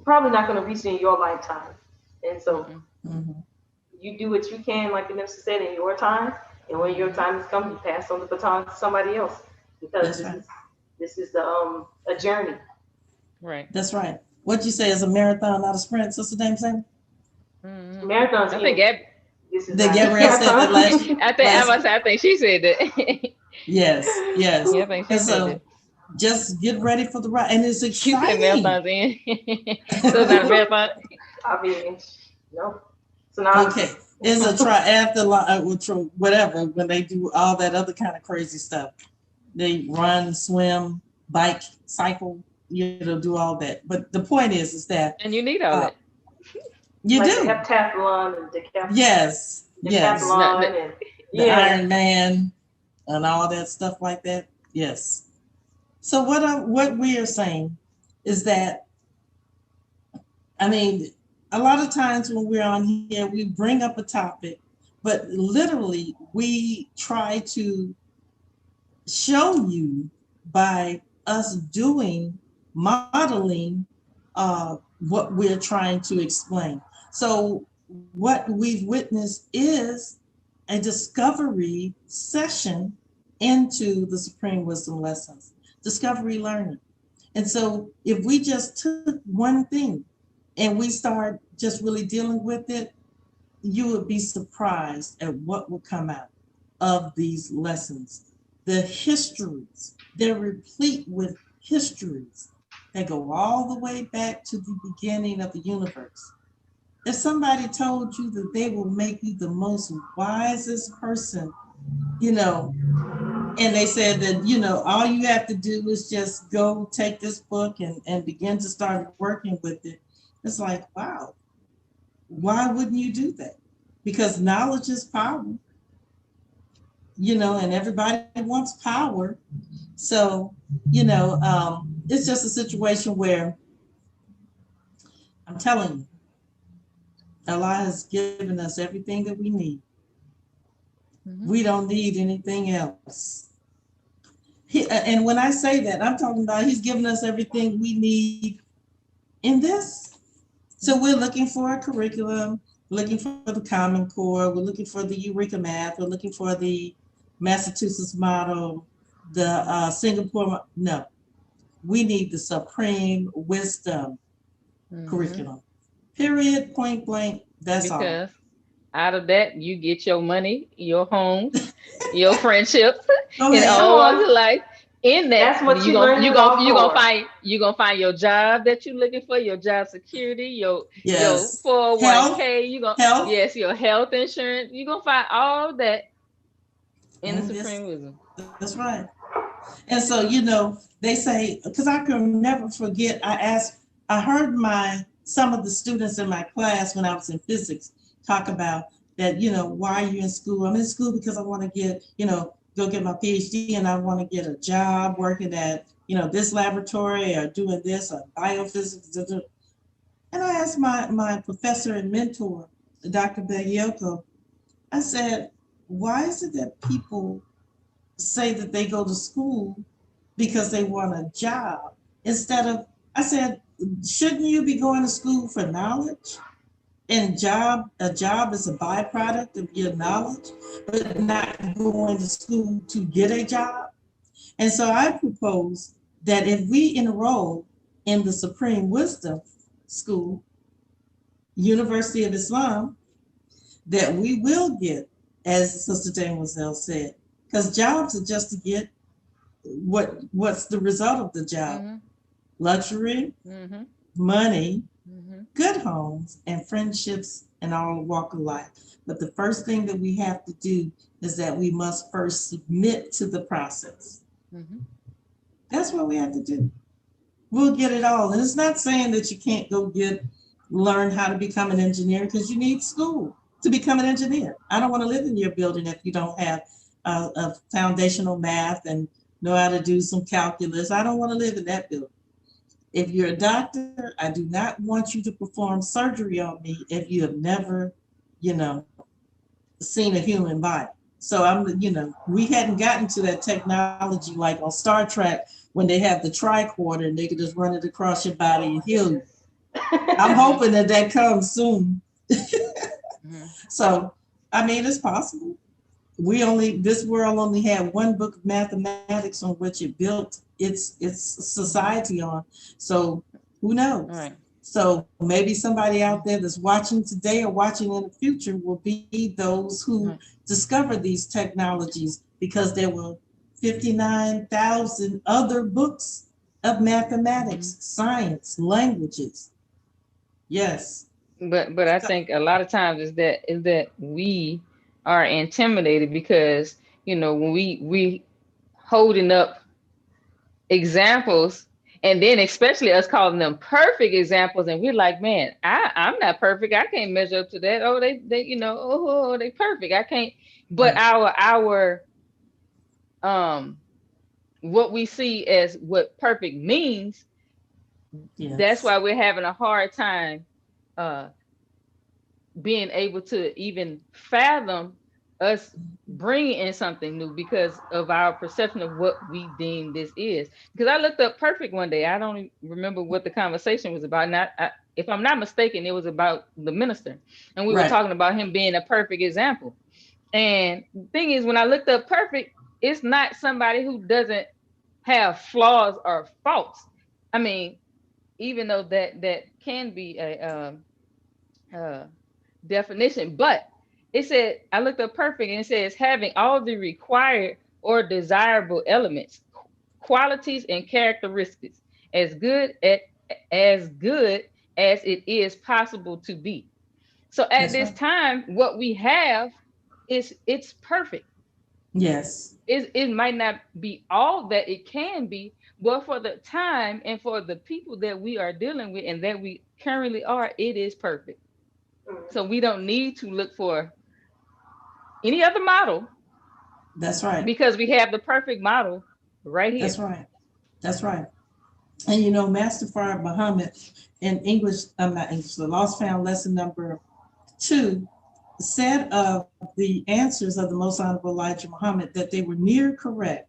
probably not going to reach it in your lifetime. And so you do what you can, like the minister said, in your time, and when your time has come, you pass on the baton to somebody else, because this is a journey. Right. That's right. What you say is a marathon, not a sprint, Sister Dame saying? Marathons. I think Gabrielle said that last year. I think she said that. Yes. Yeah, I think she said that. Just get ready for the ride, and it's exciting. She said marathons in. So it's not a marathon. I mean, no. So now it's a triathlon, whatever. When they do all that other kind of crazy stuff, they run, swim, bike, cycle. Do all that. But the point is that, and you need all that. You like do. heptathlon and decathlon. Yes. Decathlon and the Iron Man and all that stuff like that. Yes. So what we are saying is that, a lot of times when we're on here, we bring up a topic, but literally we try to show you by us modeling what we're trying to explain. So what we've witnessed is a discovery session into the Supreme Wisdom lessons, discovery learning. And so if we just took one thing and we start just really dealing with it, you would be surprised at what will come out of these lessons. The histories, they're replete with histories that go all the way back to the beginning of the universe. If somebody told you that they will make you the most wisest person, and they said that, all you have to do is just go take this book and begin to start working with it. It's like, wow, why wouldn't you do that? Because knowledge is power. and everybody wants power. So, it's just a situation where I'm telling you, Allah has given us everything that we need. Mhm. We don't need anything else. And when I say that, I'm talking about He's given us everything we need in this. So we're looking for a curriculum, looking for the Common Core, we're looking for the Eureka Math, we're looking for the Massachusetts model, the Singapore. No, we need the Supreme Wisdom Mhm. curriculum. Period. Point blank. That's all. Because out of that, you get your money, your homes, your friendships, Go in ahead. Come all walks on. of life. In that, That's what you learn it all for. you gonna find your job that you're looking for, your job security, your Yes. Health. 401k. You gonna Health. yes, your health insurance. You gonna find all that in the And this. supreme wisdom. That's right. And so, they say, because I can never forget, I heard some of the students in my class when I was in physics talk about that, why are you in school? I'm in school because I want to go get my PhD and I want to get a job working at, this laboratory or doing this or biophysics. And I asked my professor and mentor, Dr. Bagayoko, I said, why is it that people say that they go to school because they want a job instead of, I said, shouldn't you be going to school for knowledge? And a job is a byproduct of your knowledge, but not going to school to get a job. And so I propose that if we enroll in the Supreme Wisdom School, University of Islam, that we will get, as Sister Dane Wazell said, because jobs are just to get what's the result of the job? Mm-hmm. Luxury, Mm-hmm. money, Mm-hmm. good homes, and friendships in all walk of life. But the first thing that we have to do is that we must first submit to the process. Mm-hmm. That's what we have to do. We'll get it all. And it's not saying that you can't learn how to become an engineer, because you need school to become an engineer. I don't want to live in your building if you don't have a foundational math and know how to do some calculus. I don't want to live in that building. If you're a doctor, I do not want you to perform surgery on me if you have never, you know, seen a human body. So we hadn't gotten to that technology like on Star Trek when they have the tricorder and they could just run it across your body and heal you. Yes. I'm hoping that comes soon. Mm-hmm. So, I mean, it's possible. This world only had one book of mathematics on which it built its society on. So who All knows? right. So maybe somebody out there that's watching today or watching in the future will be those who Right. discover these technologies, because there were 59,000 other books of Mm-hmm. mathematics, science, languages. Yes. But I think a lot of times is that we are intimidated because when we holding up examples, and then especially us calling them perfect examples, and we're like, man, I'm not perfect, I can't measure up to that. Oh, they they perfect, I can't. But Right. our um what we see as what perfect means, that's Yes. why we're having a hard time uh being able to even fathom us bringing in something new because of our perception of what we deem this is. Because I looked up perfect one day. I don't remember what the conversation was about. Not, if I'm not mistaken, it was about the minister, and we were Right. talking about him being a perfect example. And the thing is, when I looked up perfect, it's not somebody who doesn't have flaws or faults. I mean, even though that can be a uh, definition, but it said, I looked up perfect and it says having all the required or desirable elements, qualities, and characteristics as good at as good as it is possible to be. So at That's this right. time, what we have it's perfect. Yes. It might not be all that it can be, but for the time and for the people that we are dealing with and that we currently are, it is perfect. So we don't need to look for any other model That's right. Because we have the perfect model right here. That's right. That's right. And you know, Master Farad Muhammad in English, not English, the Lost Found lesson number 2 said of the answers of the Most Honorable Elijah Muhammad that they were near correct.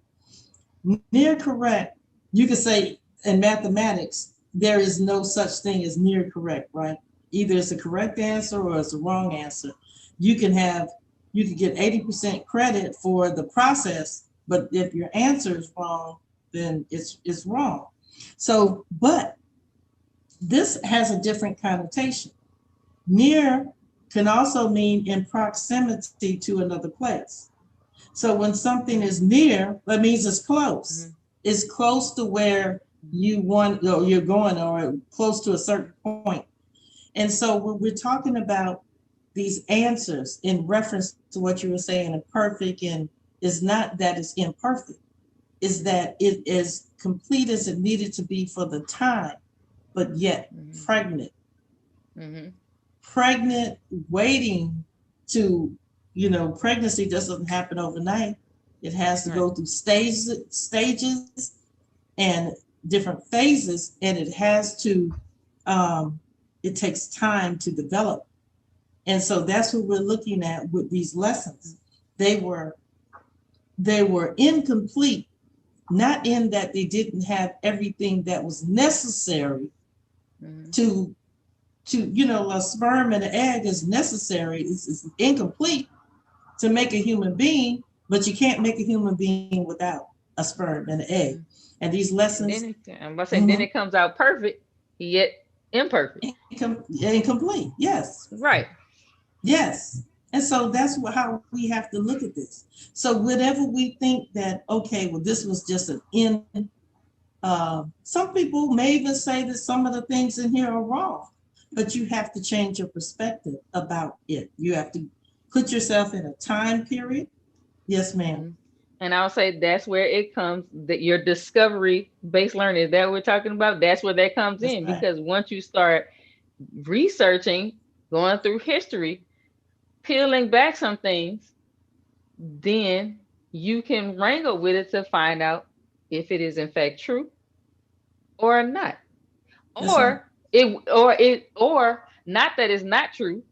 Near correct, you could say in mathematics, there is no such thing as near correct, right? Either it's a correct answer or it's a wrong answer. You can get 80% credit for the process, but if your answer is wrong, then it's wrong. So, but this has a different connotation. Near can also mean in proximity to another place. So when something is near, that means it's close. Mhm. It's close to where you want or you're going, or close to a certain point. And so when we're talking about these answers in reference to what you were saying, and perfect, and is not that it's imperfect, is that it is complete as it needed to be for the time, but yet pregnant. Mm-hmm. Pregnant, waiting to, pregnancy doesn't happen overnight. It has to go through stages and different phases, and it has to, it takes time to develop. And so that's what we're looking at with these lessons. They were incomplete, not in that they didn't have everything that was necessary to a sperm and an egg is necessary. It's incomplete to make a human being, but you can't make a human being without a sperm and an egg. And these lessons, then it comes out perfect, yet imperfect. Incomplete. Yes. Right. Yes. And so that's how we have to look at this. So whatever we think that, okay, well, this was just an end. Some people may even say that some of the things in here are wrong, but you have to change your perspective about it. You have to put yourself in a time period. Yes, ma'am. And I'll say that's where it comes, that your discovery-based learning, is that what we're talking about? That's where that comes in. Right. Because once you start researching, going through history, peeling back some things, then you can wrangle with it to find out if it is in fact true or not. Or not that it's not true,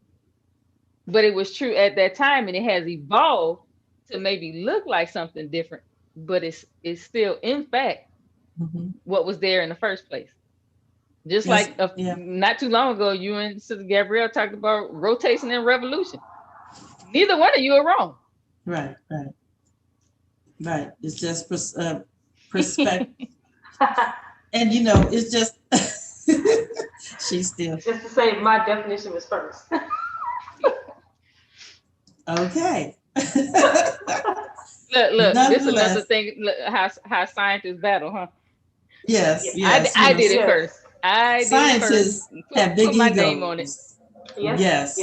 but it was true at that time and it has evolved to maybe look like something different, but it's still in fact what was there in the first place. Just like not too long ago, you and Sister Gabrielle talked about rotation and revolution. Neither one of you are wrong. Right. It's just perspective. And it's just she's still just to say my definition was first. Okay. Look, this is another thing. Look, how scientists battle, huh? Yes. I did it first. Scientists have big egos. My name on it. Yes,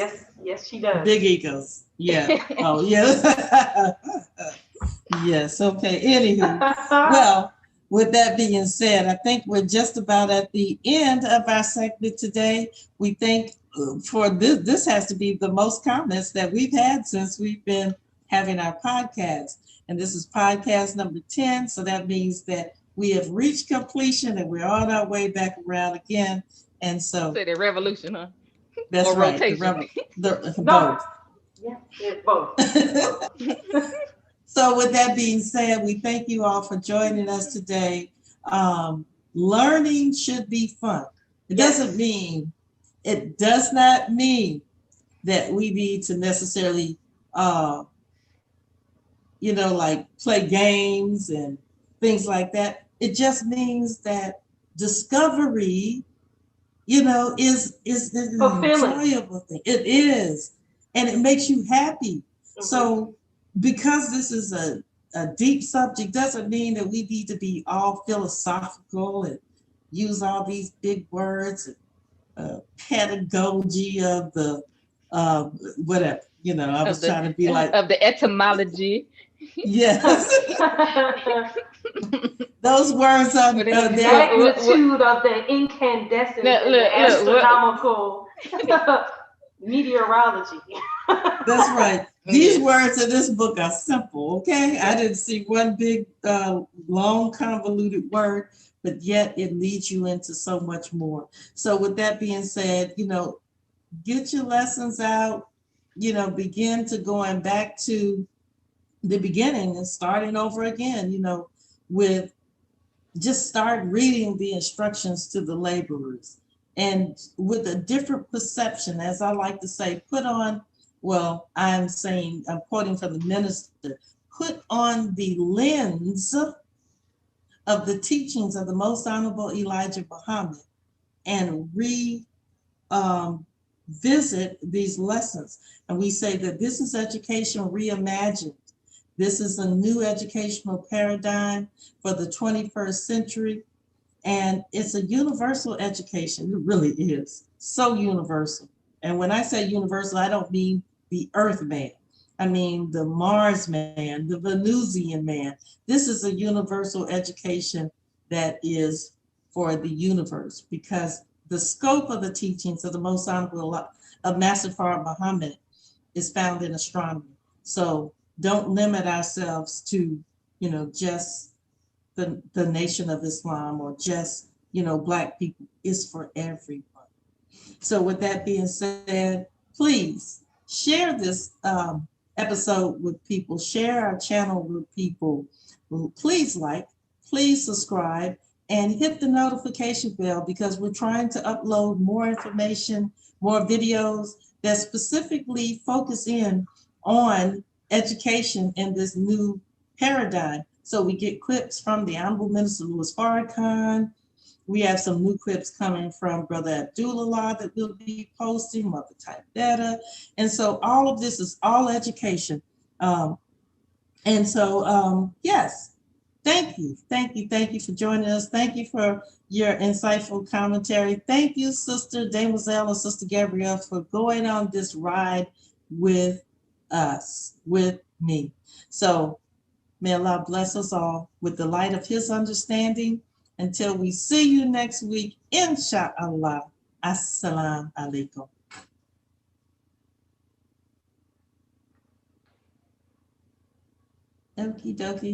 she does. Big egos. Yeah. Oh, yeah. Yes. Okay. Anywho, well, with that being said, I think we're just about at the end of our segment today. We think for this has to be the most comments that we've had since we've been having our podcast. And this is podcast number 10. So that means that we have reached completion and we're on our way back around again. And so say the revolution, huh? That's or right. Rotation. Both. Yeah, both. So with that being said, we thank you all for joining us today. Learning should be fun. It does not mean that we need to necessarily, like play games and things like that. It just means that discovery, is an enjoyable thing. It is, and it makes you happy. So because this is a deep subject doesn't mean that we need to be all philosophical and use all these big words and pedagogy of the whatever. I was trying to be like of the etymology. Yes. Those words are the magnitude of the incandescent astronomical meteorology. That's right. These Yes. words in this book are simple, okay? I didn't see one big, long, convoluted word, but yet it leads you into so much more. So with that being said, get your lessons out, begin to going back to the beginning and starting over again, with just start reading the instructions to the laborers and with a different perception, as I like to say, I'm quoting from the minister, put on the lens of the teachings of the most honorable Elijah Muhammad and visit these lessons. And we say that this is education reimagined. This is a new educational paradigm for the 21st century. And it's a universal education. It really is so universal. And when I say universal, I don't mean the Earth man. I mean the Mars man, the Venusian man. This is a universal education that is for the universe because the scope of the teachings of the Most Honorable of Master Farrakhan Muhammad is found in astronomy. So don't limit ourselves to, just the Nation of Islam or just, Black people. Is for everyone. So with that being said, please share this episode with people, share our channel with people. Please please subscribe, and hit the notification bell because we're trying to upload more information, more videos that specifically focus in on education in this new paradigm. So we get clips from the Honorable Minister Louis Farrakhan. We have some new clips coming from Brother Abdullah that we'll be posting, Mother Type Data. And so all of this is all education. Yes, thank you. Thank you. Thank you for joining us. Thank you for your insightful commentary. Thank you, Sister Demoiselle and Sister Gabrielle, for going on this ride with us, with me. So may Allah bless us all with the light of His understanding. Until we see you next week, inshallah. Assalamu alaikum. Okie dokie.